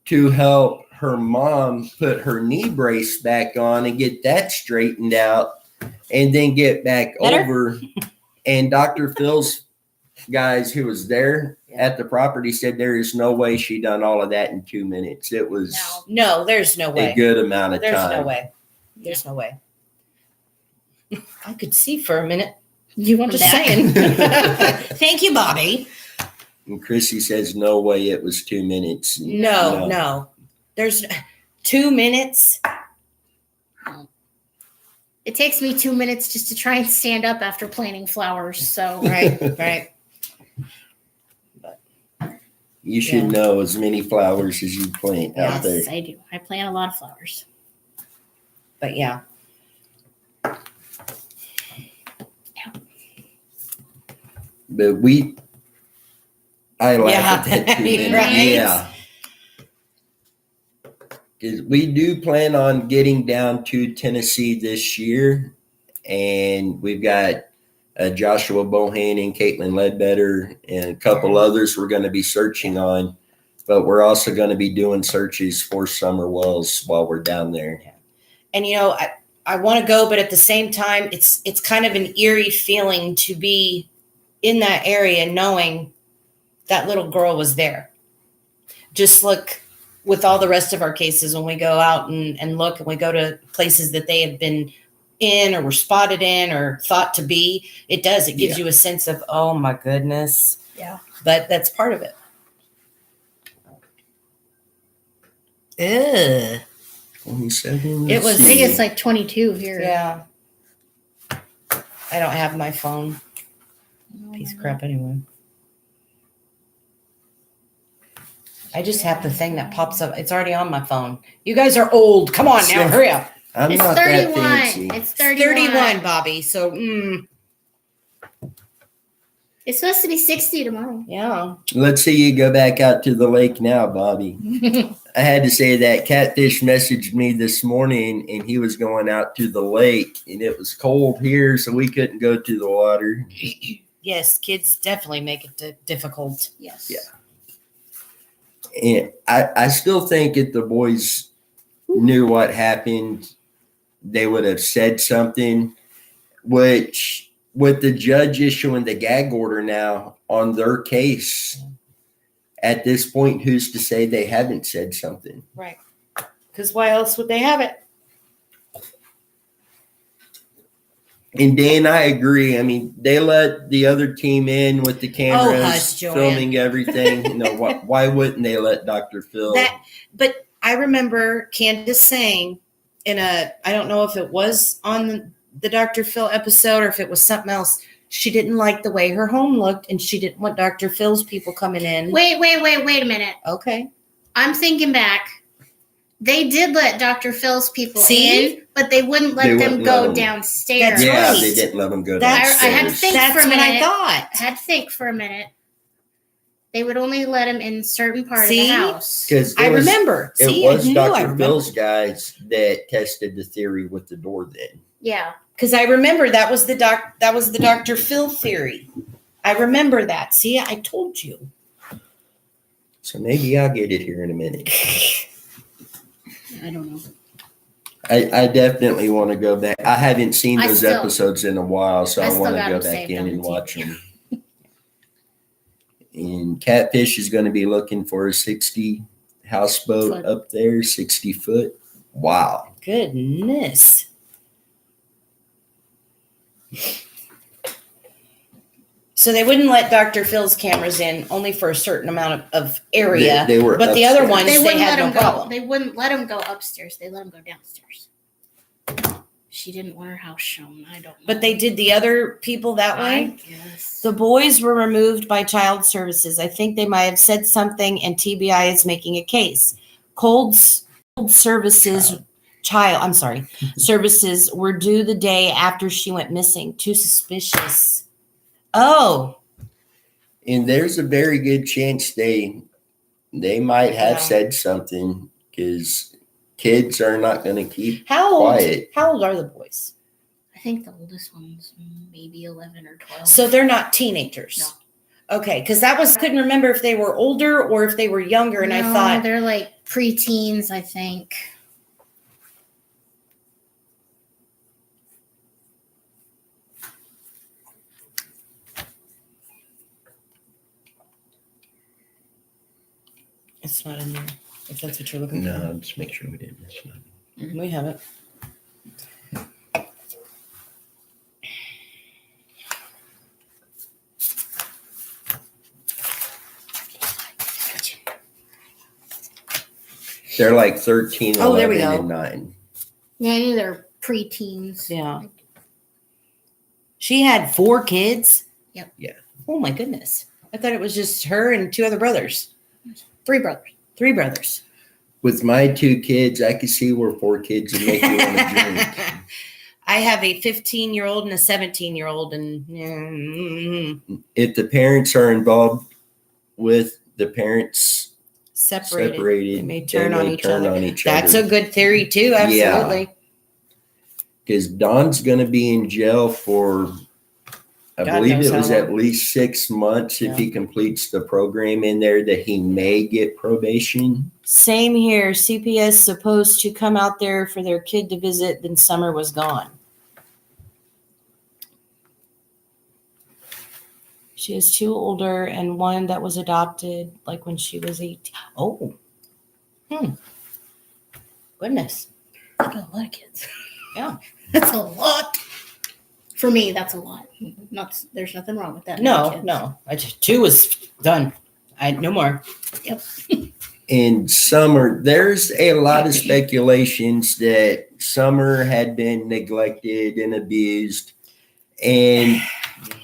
to help her mom put her knee brace back on and get that straightened out, and then get back Better? over. And Dr. Phil's guys who was there at the property said there is no way she done all of that in 2 minutes. It was No, there's no way. a good amount of There's time. no way. There's no way. I could see for a minute. You want Just that? saying. Thank you, Bobby. And Chrissy says no way it was 2 minutes. No. There's 2 minutes. It takes me 2 minutes just to try and stand up after planting flowers. So Right. You should Yeah. know as many flowers as you plant out there. yes, I do. I plant a lot of flowers. But yeah. But I laugh at that too. Yeah, man. right. Yeah. 'Cause we do plan on getting down to Tennessee this year, and we've got Joshua Bohan and Caitlin Ledbetter and a couple others we're going to be searching on, but we're also going to be doing searches for Summer Wells while we're down there. And I want to go, but at the same time, it's kind of an eerie feeling to be in that area knowing that little girl was there. Just look with all the rest of our cases when we go out and look and we go to places that they have been in or were spotted in or thought to be, it gives you a sense of, oh my goodness. Yeah. But that's part of it. Ugh. 27. It was- I think it's like 22 here. Yeah. I don't have my phone. Piece of crap anyway. I just have the thing that pops up. It's already on my phone. You guys are old. Come on now, hurry up. I'm It's not that 31. fancy. It's 31. 31, Bobby. So, It's supposed to be 60 tomorrow. yeah. Let's see you go back out to the lake now, Bobby. I had to say that Catfish messaged me this morning and he was going out to the lake and it was cold here, so we couldn't go to the water. Yes, kids definitely make it difficult. Yes. Yeah. And I still think if the boys knew what happened, they would have said something, which with the judge issuing the gag order now on their case, at this point, who's to say they haven't said something? Right. Because why else would they have it? And Dan, I agree. I mean, they let the other team in with the cameras, hush, Joanne. filming everything. Why wouldn't they let Dr. Phil? But I remember Candace saying I don't know if it was on the Dr. Phil episode or if it was something else, she didn't like the way her home looked and she didn't want Dr. Phil's people coming in. Wait a minute. Okay. I'm thinking back. They did let Dr. Phil's people See? in, but they wouldn't let They them wouldn't go let them. downstairs. That's Yeah, right. they didn't let them go That's- I had to downstairs. think That's for a what I minute. thought. I had to think for a minute. They would only let him in certain part See? of the house. Because I remember. It See, I was knew I Dr. remembered. Phil's guys that tested the theory with the door then. Yeah. Because I remember that was the Dr. Phil theory. I remember that. See, I told you. So maybe I'll get it here in a minute. I don't know. I definitely want to go back. I haven't seen I those still- episodes in a while, so I I still want to got go them back saved in on and the watch TV. them. And Catfish is going to be looking for a 60 houseboat Foot. up there, 60 foot. Wow. Goodness. So they wouldn't let Dr. Phil's cameras in only for a certain amount of area. They were but the other upstairs. ones, They they wouldn't had let no him go. problem. They wouldn't let him go upstairs. They let him go downstairs. She didn't want her house shown. I don't know. But they did the other people that I way. guess. The boys were removed by child services. I think they might have said something, and TBI is making a case. Cold services services were due the day after she went missing. Too suspicious. Oh, And there's a very good chance they might have Yeah. said something because kids are not going to keep how old? quiet. How old are the boys? I think the oldest one's maybe 11 or 12. So they're not teenagers. No. Okay, because couldn't remember if they were older or if they were younger, and I No, thought they're like preteens, I think. it's not in there. If that's what you're looking No, just make sure we didn't miss nothing. for, we have it. They're like 13, Oh, there we 11, go. and 9. Yeah, I knew they're preteens. Yeah. She had 4 kids? Yep. Yeah. Oh my goodness. I thought it was just her and 2 other brothers. 3 brothers. 3 brothers. With my 2 kids, I could see where 4 kids would make you want to drink. I have a 15-year-old and a 17-year-old, and If the parents are involved with the parents separated. They may turn on each turn other. on each That's other. a good theory too. Absolutely. Because Don's going to be in jail for, I God believe knows it how was long. at least 6 months if Yeah. he completes the program in there that he may get probation. Same here. CPS supposed to come out there for their kid to visit, then summer was gone. She has 2 older and 1 that was adopted like when she was 18. Oh. Goodness. I got a lot of kids. Yeah. That's a lot. For me, that's a lot. There's nothing wrong with that. No, many kids. no. I just 2 was done. No more. In Summer, there's a lot of speculations that Summer had been neglected and abused. And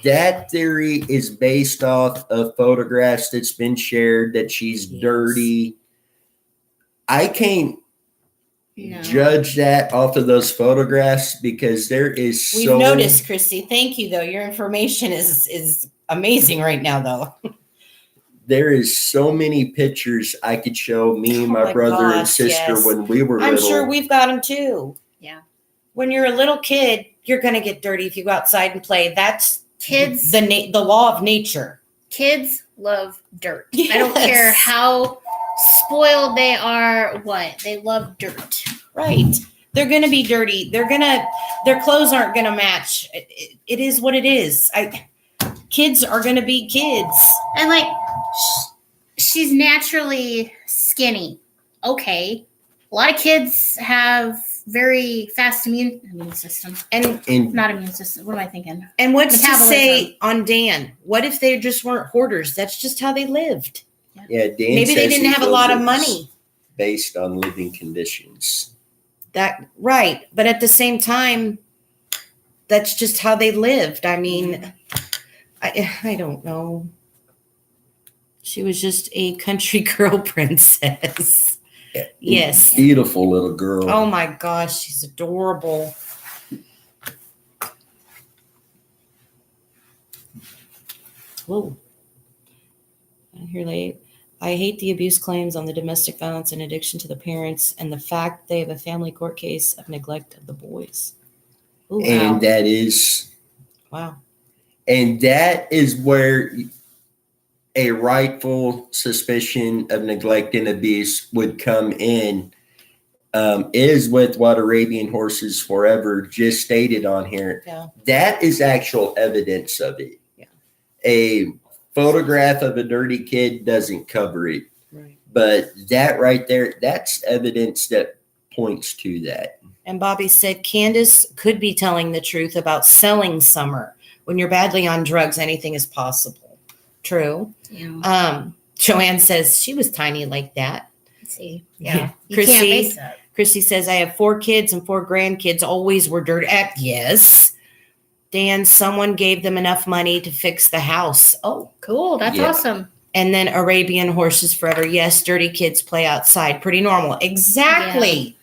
That theory is based off of photographs that's been shared that she's Yes. dirty. I can't No. judge that off of those photographs because there is We've so noticed, Christy. Thank you, though. Your information is amazing right now, though. there is so many pictures I could show me, Oh my my brother and gosh, sister yes. when we were I'm little. sure we've got them too. Yeah. When you're a little kid, you're gonna get dirty if you go outside and play. That's Kids, the law of nature. kids love dirt. I don't Yes. care how spoiled they are. What they love dirt. Right. They're gonna be dirty. Their clothes aren't gonna match. It is what it is. Kids are gonna be kids. And like, she's naturally skinny. Okay, a lot of kids have very fast immune system. And Not immune system. What am I thinking? what's to Metabolism. say on Dan? What if they just weren't hoarders? That's just how they lived. Yeah, Dan Maybe they says didn't he have a feels lot of it's money. based on living conditions. That right, but at the same time, that's just how they lived. I mean, I don't know. She was just a country girl princess. Yes. Beautiful little girl. Oh my gosh, she's adorable. Whoa. I hear late. I hate the abuse claims on the domestic violence and addiction to the parents and the fact they have a family court case of neglect of the boys. Ooh, and wow. that is Wow. And that is where a rightful suspicion of neglect and abuse would come in, is with what Arabian Horses Forever just stated on here. Yeah. That is actual evidence of it. Yeah. A photograph of a dirty kid doesn't cover it. Right. But that right there, that's evidence that points to that. And Bobby said Candace could be telling the truth about selling Summer. When you're badly on drugs, anything is possible. True. Yeah. Joanne says she was tiny like that. See. Yeah. Yeah. You Chrissy- can't base that. Christy says, I have 4 kids and 4 grandkids. Always were dirty. Yes. Dan, someone gave them enough money to fix the house. Oh, Cool. That's Yeah. awesome. and then Arabian Horses Forever. Yes, dirty kids play outside. Pretty normal. Exactly.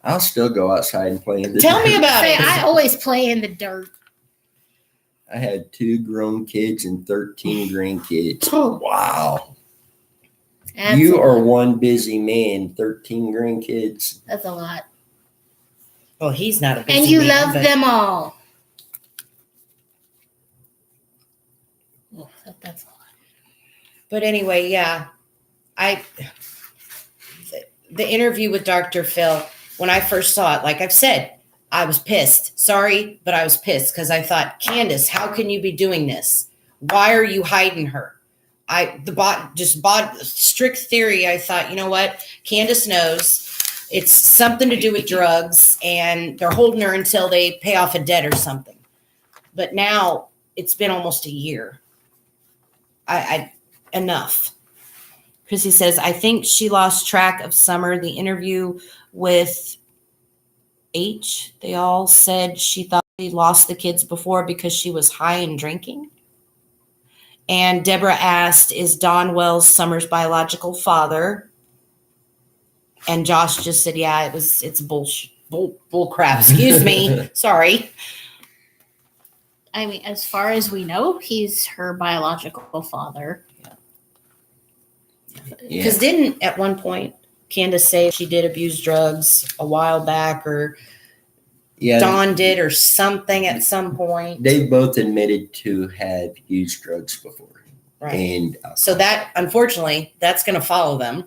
I'll still go outside and play in the Tell me dirt. about Say, it. I always play in the dirt. I had 2 grown kids and 13 grandkids. Oh. Wow. That's You a are lot. one busy man, 13 grandkids. That's a lot. Well, he's not a busy And you man, love but- them all. Oh, that's a lot. But anyway, yeah, the interview with Dr. Phil, when I first saw it, like I've said, I was pissed. Sorry, but I was pissed because I thought, Candace, how can you be doing this? Why are you hiding her? Strict theory. I thought, you know what? Candace knows it's something to do with drugs and they're holding her until they pay off a debt or something. But now it's been almost a year. Enough. Chrissy says, I think she lost track of Summer. The interview with H, they all said she thought they lost the kids before because she was high and drinking. And Deborah asked, is Don Wells Summer's biological father? And Josh just said, yeah, it's bullshit. Bull crap. Excuse me. Sorry. I mean, as far as we know, he's her biological father. Yeah. Because didn't at one point Candace say she did abuse drugs a while back, or Yeah. Dawn did, or something at some point? They both admitted to have used drugs before. Right. And So that, unfortunately, that's going to follow them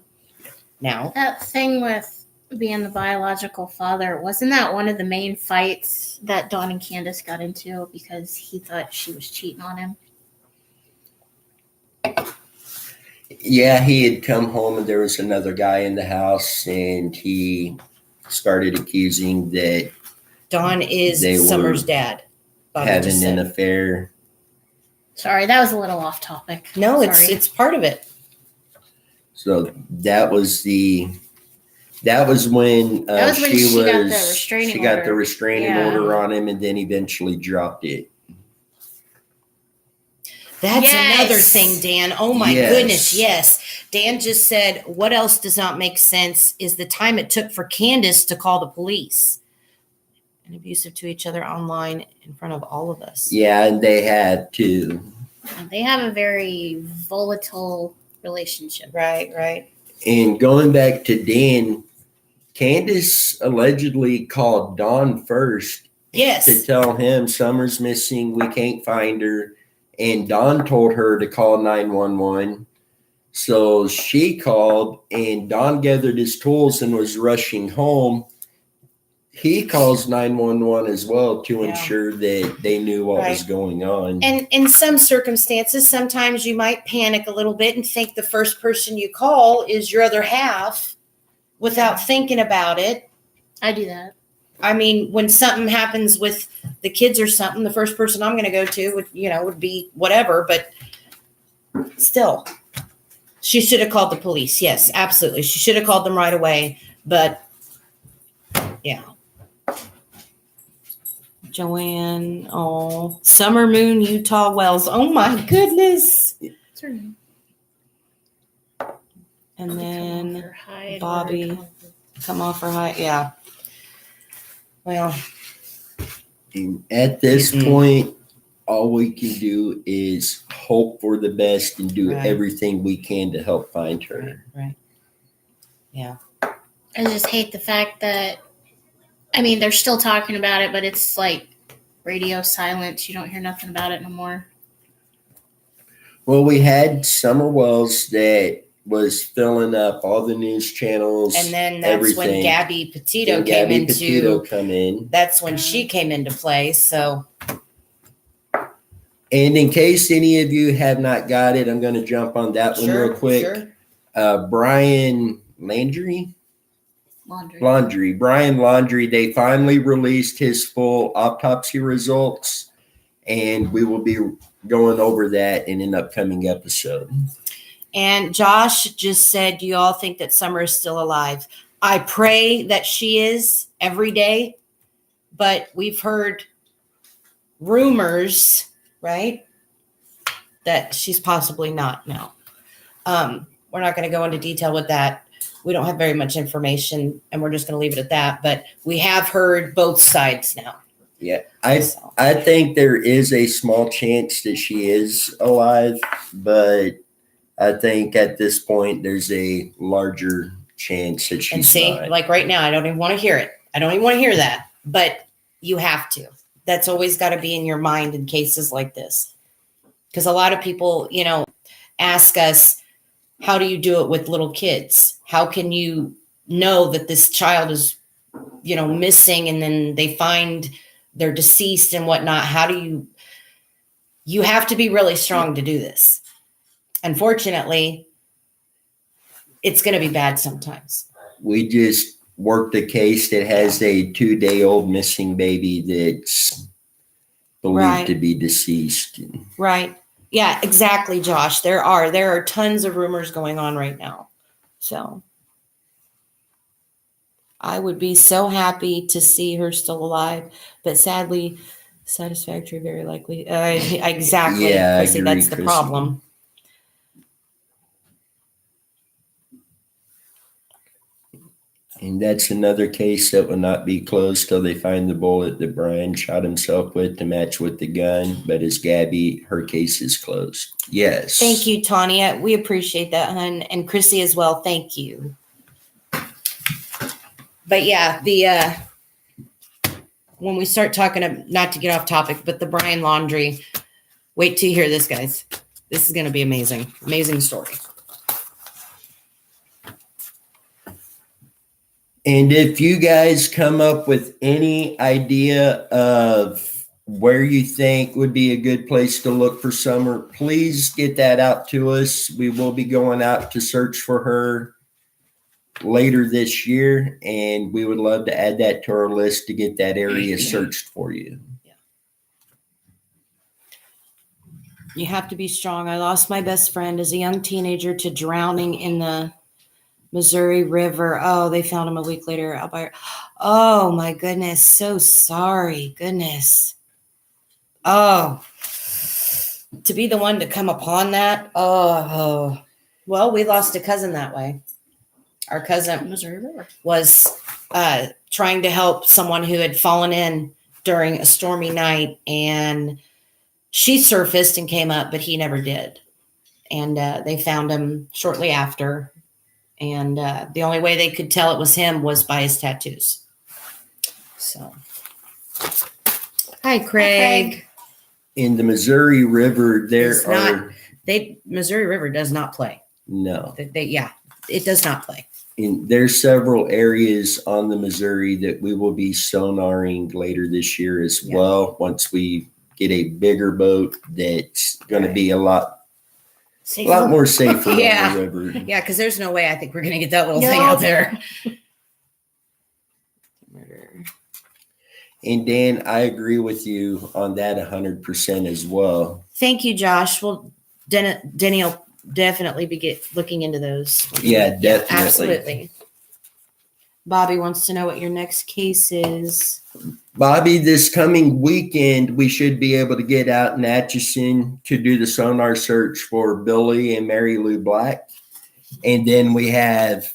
now. That thing with being the biological father, wasn't that one of the main fights that Dawn and Candace got into because he thought she was cheating on him? yeah, he had come home and there was another guy in the house and he started accusing that Dawn is They were Summer's dad. Bobby just having said. an affair. Sorry, that was a little off topic. No, Sorry. it's part of it. So that was when That was when she got the restraining she got the order. restraining Yeah. order on him and then eventually dropped it. That's Yes. another thing, Dan. Oh my Yes. goodness, yes. Dan just said, what else does not make sense is the time it took for Candace to call the police. And abusive to each other online in front of all of us. Yeah, and they had to. They have a very volatile relationship. Right, right. And going back to Dan, Candace allegedly called Don first Yes. to tell him Summer's missing, we can't find her. And Don told her to call 911. So she called, and Don gathered his tools and was rushing home. He calls 911 as well to Yeah. ensure that they knew what was Right. going on. And in some circumstances, sometimes you might panic a little bit and think the first person you call is your other half without thinking about it. I do that. I mean, when something happens with the kids or something, the first person I'm going to go to would be whatever, but still, she should have called the police. Yes, absolutely. She should have called them right away, but yeah. Joanne, oh, Summer Moon, Utah Wells. Oh my goodness. What's her name? And then Her hide, Bobby. or- come off her high. Yeah. Well, And at this Mm-mm. point, all we can do is hope for the best and do Right. everything we can to help find her. right. Yeah. I just hate the fact that, I mean, they're still talking about it, but it's like radio silence. You don't hear nothing about it no more. Well, we had Summer Wells that was filling up all the news channels. And then that's when everything. Gabby Petito And came Gabby into. Petito come in. That's when she came into play. So And in case any of you have not got it, I'm going to jump on that one real quick. Sure. Brian Laundry. Brian Laundry, they finally released his full autopsy results, and we will be going over that in an upcoming episode. And Josh just said, do you all think that Summer is still alive? I pray that she is every day, but we've heard rumors, right, that she's possibly not now. We're not going to go into detail with that. We don't have very much information, and we're just going to leave it at that. But we have heard both sides now. Yeah, So, I think there is a small chance that she is alive, but I think at this point there's a larger chance that she's and see, not. like right now, I don't even want to hear it. I don't even want to hear that. But you have to. That's always got to be in your mind in cases like this. Because a lot of people, ask us, how do you do it with little kids? How can you know that this child is, missing, and then they find they're deceased and whatnot? How do you have to be really strong to do this. Unfortunately, it's going to be bad sometimes. We just worked a case that has a 2-day-old missing baby that's believed Right. to be deceased. Right. Yeah, exactly, Josh. There are tons of rumors going on right now. So I would be so happy to see her still alive, but sadly, satisfactory, very likely. Exactly. Yeah, I Chrissy, agree, that's the Chrissy. problem. And that's another case that will not be closed till they find the bullet that Brian shot himself with to match with the gun. But as Gabby, her case is closed. Yes. Thank you, Tanya. We appreciate that, hun. And Chrissy as well. Thank you. But yeah, when we start talking, not to get off topic, but the Brian Laundry, wait till you hear this, guys. This is going to be amazing. Amazing story. And if you guys come up with any idea of where you think would be a good place to look for Summer, please get that out to us. We will be going out to search for her later this year, and we would love to add that to our list to get that area searched for you. You have to be strong. I lost my best friend as a young teenager to drowning in the Missouri River. Oh, they found him a week later out by. Oh my goodness. So sorry. Goodness. Oh, to be the one to come upon that. Oh, well, we lost a cousin that way. Our cousin Missouri River. was trying to help someone who had fallen in during a stormy night, and she surfaced and came up, but he never did. And they found him shortly after. And the only way they could tell it was him was by his tattoos. So, hi, Craig. Craig. In the Missouri River, there It's are Missouri River does not play. no. It does not play. There's several areas on the Missouri that we will be sonaring later this year as Yeah. well. Once we get a bigger boat, that's going to be a lot more safer Yeah. on the river. Yeah, because there's no way I think we're gonna get that little No. thing out there. And Dan, I agree with you on that 100% as well. Thank you, Josh. Well, Denny will definitely be looking into those. Yeah, definitely. Absolutely. Bobby wants to know what your next case is. Bobby, this coming weekend, we should be able to get out in Atchison to do the sonar search for Billy and Mary Lou Black. And then we have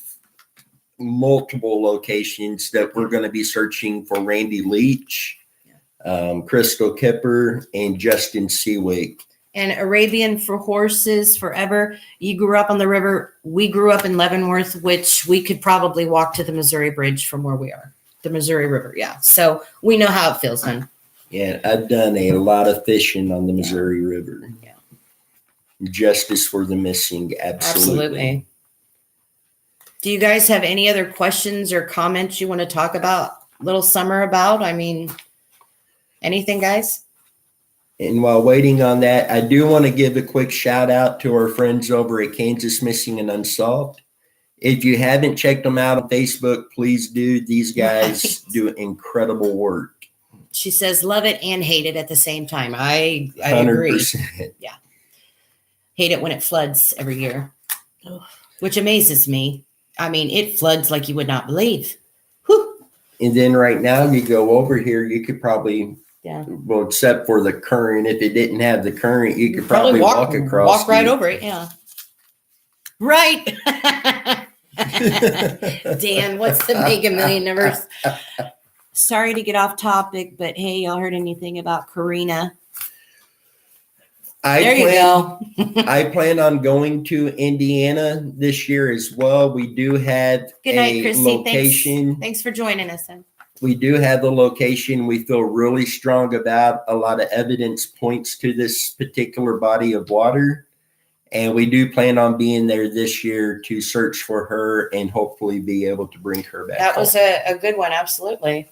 multiple locations that we're going to be searching for Randy Leach, Crystal Kipper, and Justin Seawick. And Arabian for Horses Forever. You grew up on the river. We grew up in Leavenworth, which we could probably walk to the Missouri Bridge from where we are. The Missouri River, yeah. So we know how it feels, hon. Yeah, I've done a lot of fishing on the Missouri River. Yeah. Justice for the missing, absolutely. Do you guys have any other questions or comments you want to talk about Little Summer about? I mean, anything, guys? And while waiting on that, I do want to give a quick shout out to our friends over at Kansas Missing and Unsolved. If you haven't checked them out on Facebook, please do. These guys do incredible work. She says love it and hate it at the same time. I agree. 100%. Hate it when it floods every year, which amazes me. I mean, it floods like you would not believe. Whew. And then right now, you go over here, you could probably, well, except for the current, if it didn't have the current, you could probably walk across. Walk right over it, yeah. Right. Dan, what's the Mega Million numbers? Sorry to get off topic, but hey, y'all heard anything about Karina? There you go. I plan on going to Indiana this year as well. We do have Good night, a Chrissy. location. Thanks for joining us. Then. We do have the location we feel really strong about. A lot of evidence points to this particular body of water. And we do plan on being there this year to search for her and hopefully be able to bring her back. That was a good one. Absolutely.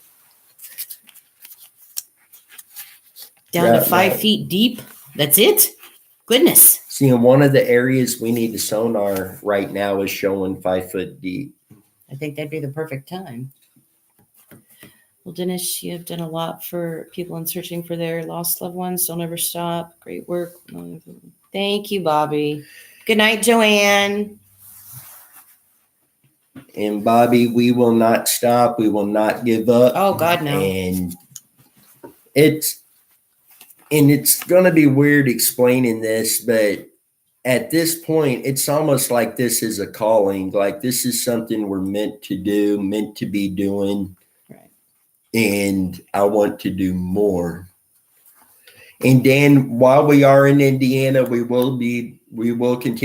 Down to 5 feet deep. That's it. Goodness. See, in one of the areas we need to sonar right now is showing 5 foot deep. I think that'd be the perfect time. Well, Dennis, you have done a lot for people in searching for their lost loved ones. Don't ever stop. Great work. Thank you, Bobby. Good night, Joanne. And Bobby, we will not stop. We will not give up. Oh, God, no. And it's going to be weird explaining this, but at this point, it's almost like this is a calling. Like this is something we're meant to do, meant to be doing. Right. And I want to do more. And Dan, while we are in Indiana, we will be looking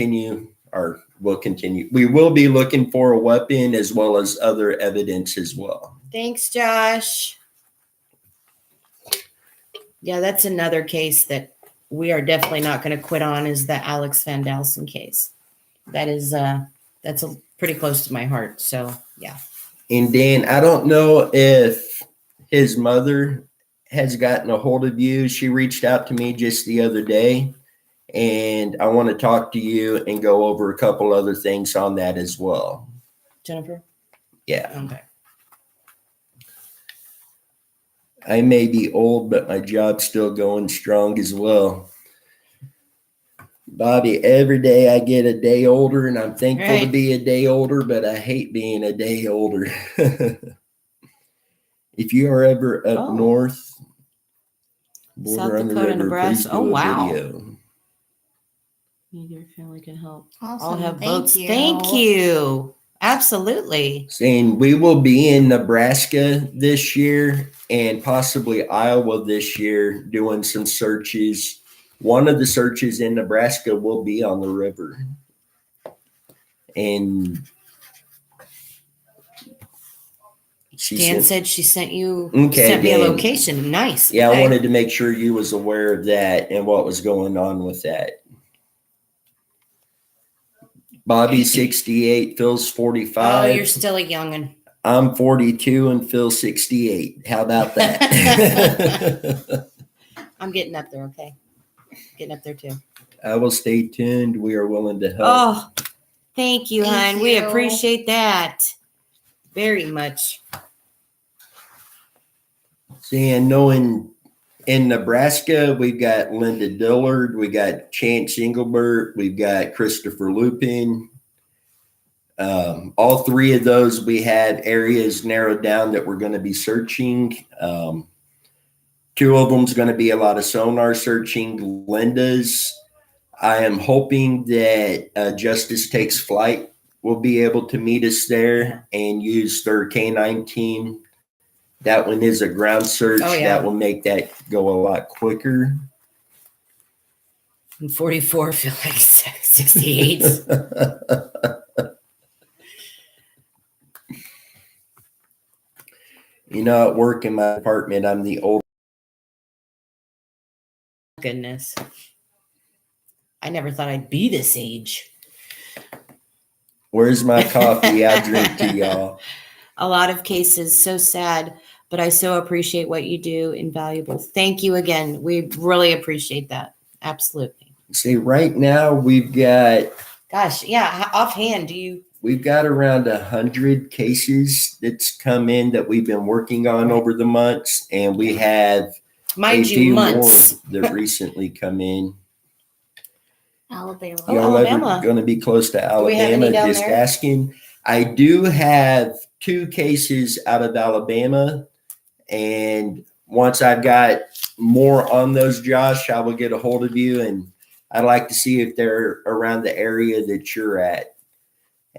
for a weapon as well as other evidence as well. Thanks, Josh. Yeah, that's another case that we are definitely not going to quit on is the Alex Van Dalsen case. That's pretty close to my heart. So, yeah. And Dan, I don't know if his mother has gotten a hold of you. She reached out to me just the other day, and I want to talk to you and go over a couple other things on that as well. Jennifer? Yeah. Okay. I may be old, but my job's still going strong as well. Bobby, every day I get a day older, and I'm thankful to be a day older, but I hate being a day older. If you are ever up north, border South on the Dakota, river, Nebraska. please do Oh, a wow. video. Your family can help. Awesome. I'll have Thank votes. you. Thank you. Absolutely. Saying we will be in Nebraska this year and possibly Iowa this year doing some searches. One of the searches in Nebraska will be on the river. And Dan said she sent you Okay, sent me a Dan. location. Nice. yeah, Okay. I wanted to make sure you was aware of that and what was going on with that. Bobby's 68, Phil's Oh, 45. you're still a youngin'. I'm 42 and Phil's 68. How about that? I'm getting up there, okay? Getting up there too. I will stay tuned. We are willing to help. Oh, thank you, Thank hon. We you. appreciate that very much. See, and knowing in Nebraska, we've got Linda Dillard, we got Chance Engelbert, we've got Christopher Lupin. All three of those, we had areas narrowed down that we're going to be searching. Two of them's going to be a lot of sonar searching. Linda's, I am hoping that Justice Takes Flight will be able to meet us there and use their K9 team. That one is a ground search. Oh, yeah. That will make that go a lot quicker. I'm 44, feel like 68. You know, at work in my apartment, I'm the old. Goodness. I never thought I'd be this age. Where's my coffee? I'll drink to y'all. A lot of cases, so sad, but I so appreciate what you do. Invaluable. Thank you again. We really appreciate that. Absolutely. See, right now we've got Gosh, yeah. Offhand, do you? we've got around 100 cases that's come in that we've been working on over the months, and we have Mind a you, few months. more that recently come in. Alabama. Oh, Y'all ever Alabama. going to be close to we have any Alabama? down Just there? asking. I do have 2 cases out of Alabama, and once I've got more on those, Josh, I will get a hold of you, and I'd like to see if they're around the area that you're at.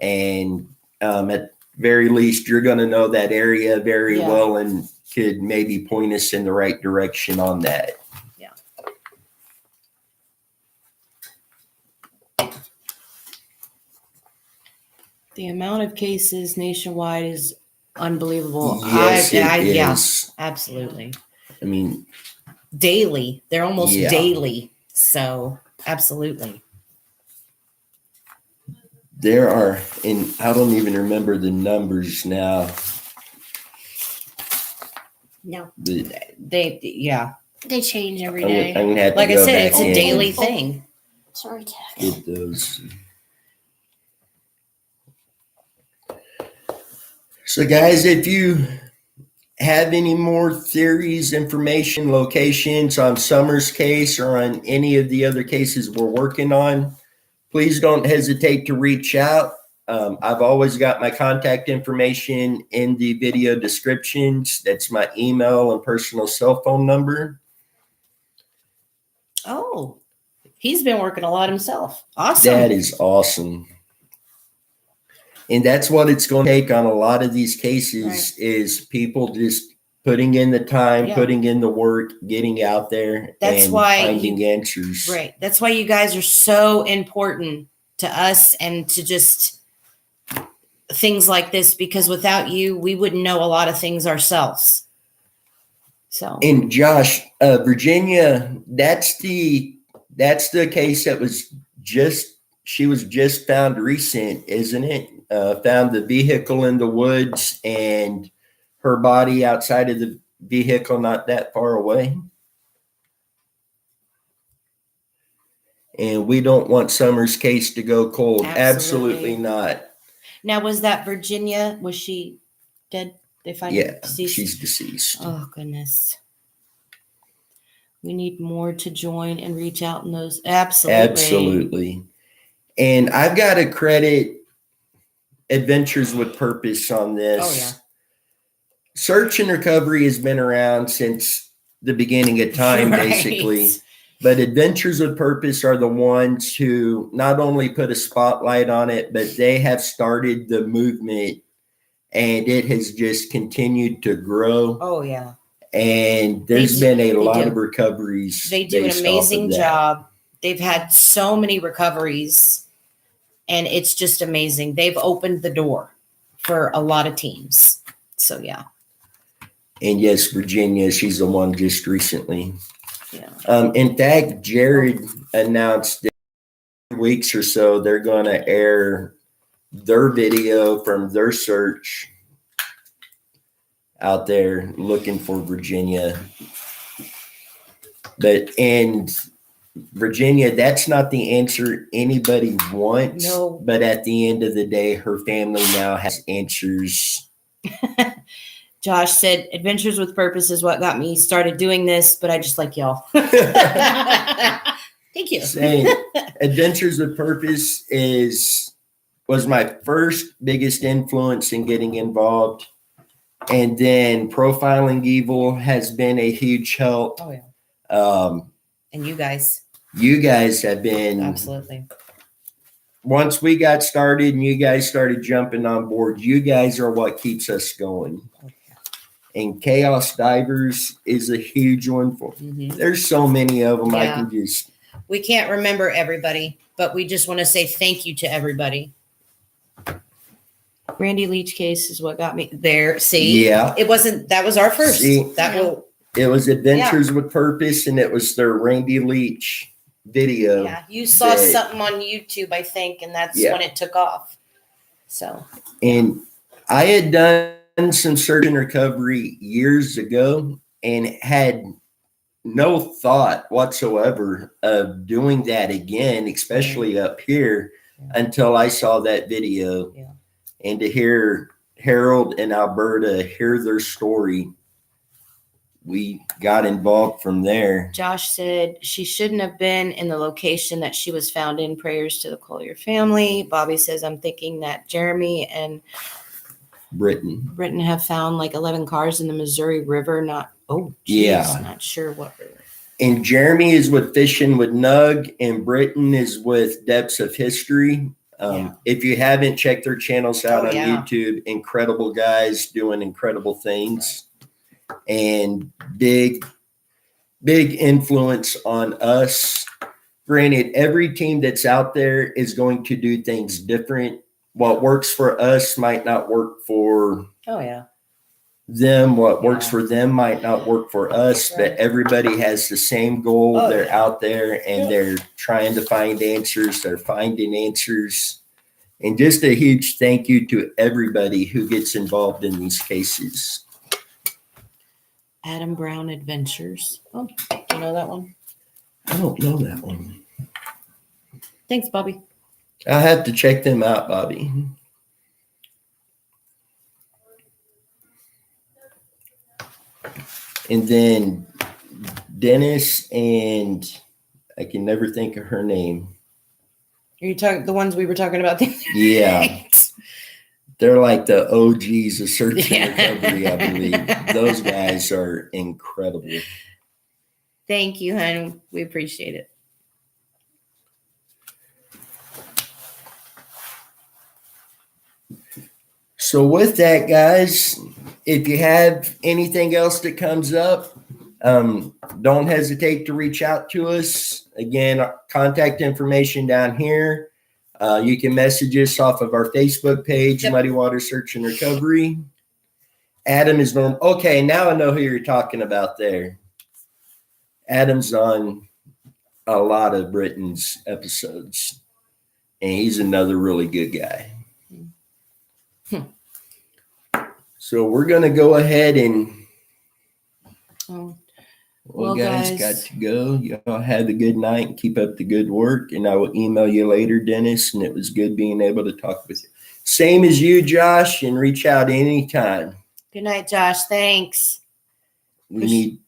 And at very least, you're going to know that area very Yeah. well and could maybe point us in the right direction on that. Yeah. The amount of cases nationwide is unbelievable. Yes, it Yeah, is. absolutely. I mean, Daily. They're almost Yeah. daily. So, absolutely. there are, and I don't even remember the numbers now. No, Yeah. they change every I'm day. gonna have to Like I go said, back it's a in daily and thing. Sorry, Tech. get those. So, guys, if you have any more theories, information, locations on Summer's case or on any of the other cases we're working on, please don't hesitate to reach out. I've always got my contact information in the video descriptions. That's my email and personal cell phone number. Oh, he's been working a lot himself. Awesome. That is awesome. And that's what it's going to take on a lot of these cases Right. is people just putting in the time, Yeah. putting in the work, getting out there That's and why finding answers. Right. That's why you guys are so important to us and to just things like this, because without you, we wouldn't know a lot of things ourselves. So, And Josh, Virginia, that's the case that was she was just found recent, isn't it? Found the vehicle in the woods and her body outside of the vehicle, not that far away. And we don't want Summer's case to go cold. Absolutely. Absolutely not. now was that Virginia? Was she dead? They find her Yeah, deceased? she's deceased. Oh, goodness. We need more to join and reach out in those. Absolutely. Absolutely. And I've got to credit Adventures with Purpose on this. Oh, yeah. Search and recovery has been around since the beginning of time, Right. basically. But Adventures with Purpose are the ones who not only put a spotlight on it, but they have started the movement, and it has just continued to grow. Oh yeah. And there's been a lot do. of recoveries. They do an based off of amazing that. job. They've had so many recoveries, and it's just amazing. They've opened the door for a lot of teams. So yeah. And yes, Virginia, she's the one just recently. Yeah. In fact, Jared announced that in weeks or so they're going to air their video from their search out there looking for Virginia. But in Virginia, that's not the answer anybody wants. No. But at the end of the day, her family now has answers. Josh said, Adventures with Purpose is what got me started doing this, but I just like y'all. Thank you. Saying Adventures with Purpose was my first biggest influence in getting involved. And then Profiling Evil has been a huge help. Oh, yeah. And you guys have been absolutely. Once we got started and you guys started jumping on board, you guys are what keeps us going. Okay. And Chaos Divers is a huge one for. Mm-hmm. There's so many of them. Yeah. I can just. We can't remember everybody, but we just want to say thank you to everybody. Randy Leach case is what got me there. See, Yeah. it wasn't. That was our first. See? That will. It was Adventures with Purpose, and it was their Randy Leach video. Yeah, you saw that- something on YouTube, I think, and that's Yeah. when it took off. So And I had done some search and recovery years ago and had no thought whatsoever of doing that again, especially up here, until I saw that video. Yeah. And to hear Harold and Alberta hear their story, we got involved from there. Josh said she shouldn't have been in the location that she was found in. Prayers to the Collier family. Bobby says, I'm thinking that Jeremy and Britton have found like 11 cars in the Missouri River. Not sure what river. And Jeremy is with Fishing with Nug, and Britton is with Depths of History. If you haven't checked their channels out on YouTube, incredible guys doing incredible things. And big influence on us. Granted, every team that's out there is going to do things different. What works for us might not work for them. What works for them might not work for us, but everybody has the same goal. They're out there and they're trying to find answers. They're finding answers. And just a huge thank you to everybody who gets involved in these cases. Adam Brown Adventures. Oh, do you know that one? I don't know that one. Thanks, Bobby. I'll have to check them out, Bobby. And then Dennis and I can never think of her name. Are you talking the ones we were talking about? Yeah. They're like the OGs of search and recovery, I believe. Those guys are incredible. Thank you, hon. We appreciate it. So with that, guys, if you have anything else that comes up, don't hesitate to reach out to us. Again, contact information down here. You can message us off of our Facebook page, Muddy Water Search and Recovery. Adam is normal. Okay, now I know who you're talking about there. Adam's on a lot of Britton's episodes, and he's another really good guy. So we're going to go ahead and well, guys, got to go. Y'all have a good night and keep up the good work. And I will email you later, Dennis. And it was good being able to talk with you. Same as you, Josh, and reach out anytime. Good night, Josh. Thanks. We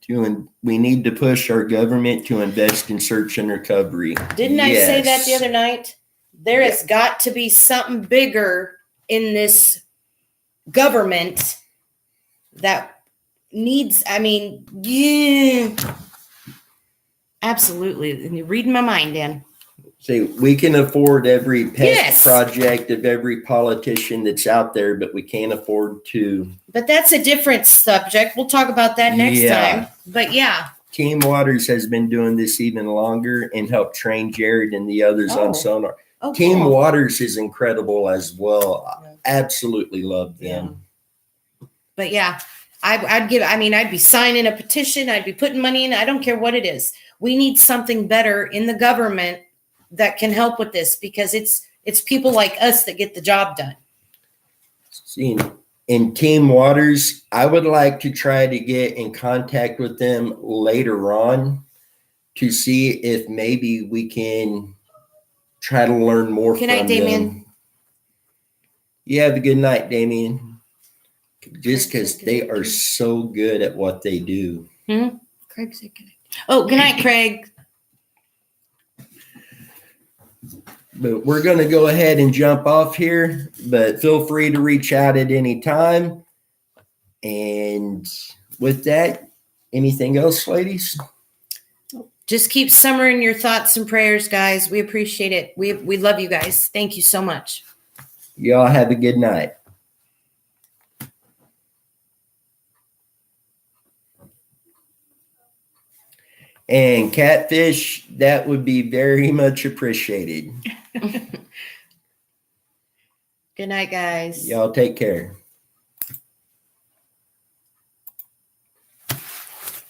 need to push our government to invest in search and recovery. Didn't I say that the other night? There has got to be something bigger in this government that needs, Absolutely. And you're reading my mind, Dan. See, we can afford every pet Yes. project of every politician that's out there, but we can't afford to. But that's a different subject. We'll talk about that next Yeah. time. But yeah. Team Waters has been doing this even longer and helped train Jared and the others Oh. on sonar. Oh, Team cool. Waters is incredible as well. Yeah. Absolutely love them. But yeah, I'd be signing a petition. I'd be putting money in. I don't care what it is. We need something better in the government that can help with this because it's people like us that get the job done. See, in Team Waters, I would like to try to get in contact with them later on to see if maybe we can try to learn more Good from night, Damien. them. You have a good night, Damien. Just because they are so good at what they do. Craig said good night. Oh, good night, Craig. But we're going to go ahead and jump off here, but feel free to reach out at any time. And with that, anything else, ladies? Just keep Summer in your thoughts and prayers, guys. We appreciate it. We love you guys. Thank you so much. Y'all have a good night. And Catfish, that would be very much appreciated. Good night, guys. Y'all take care.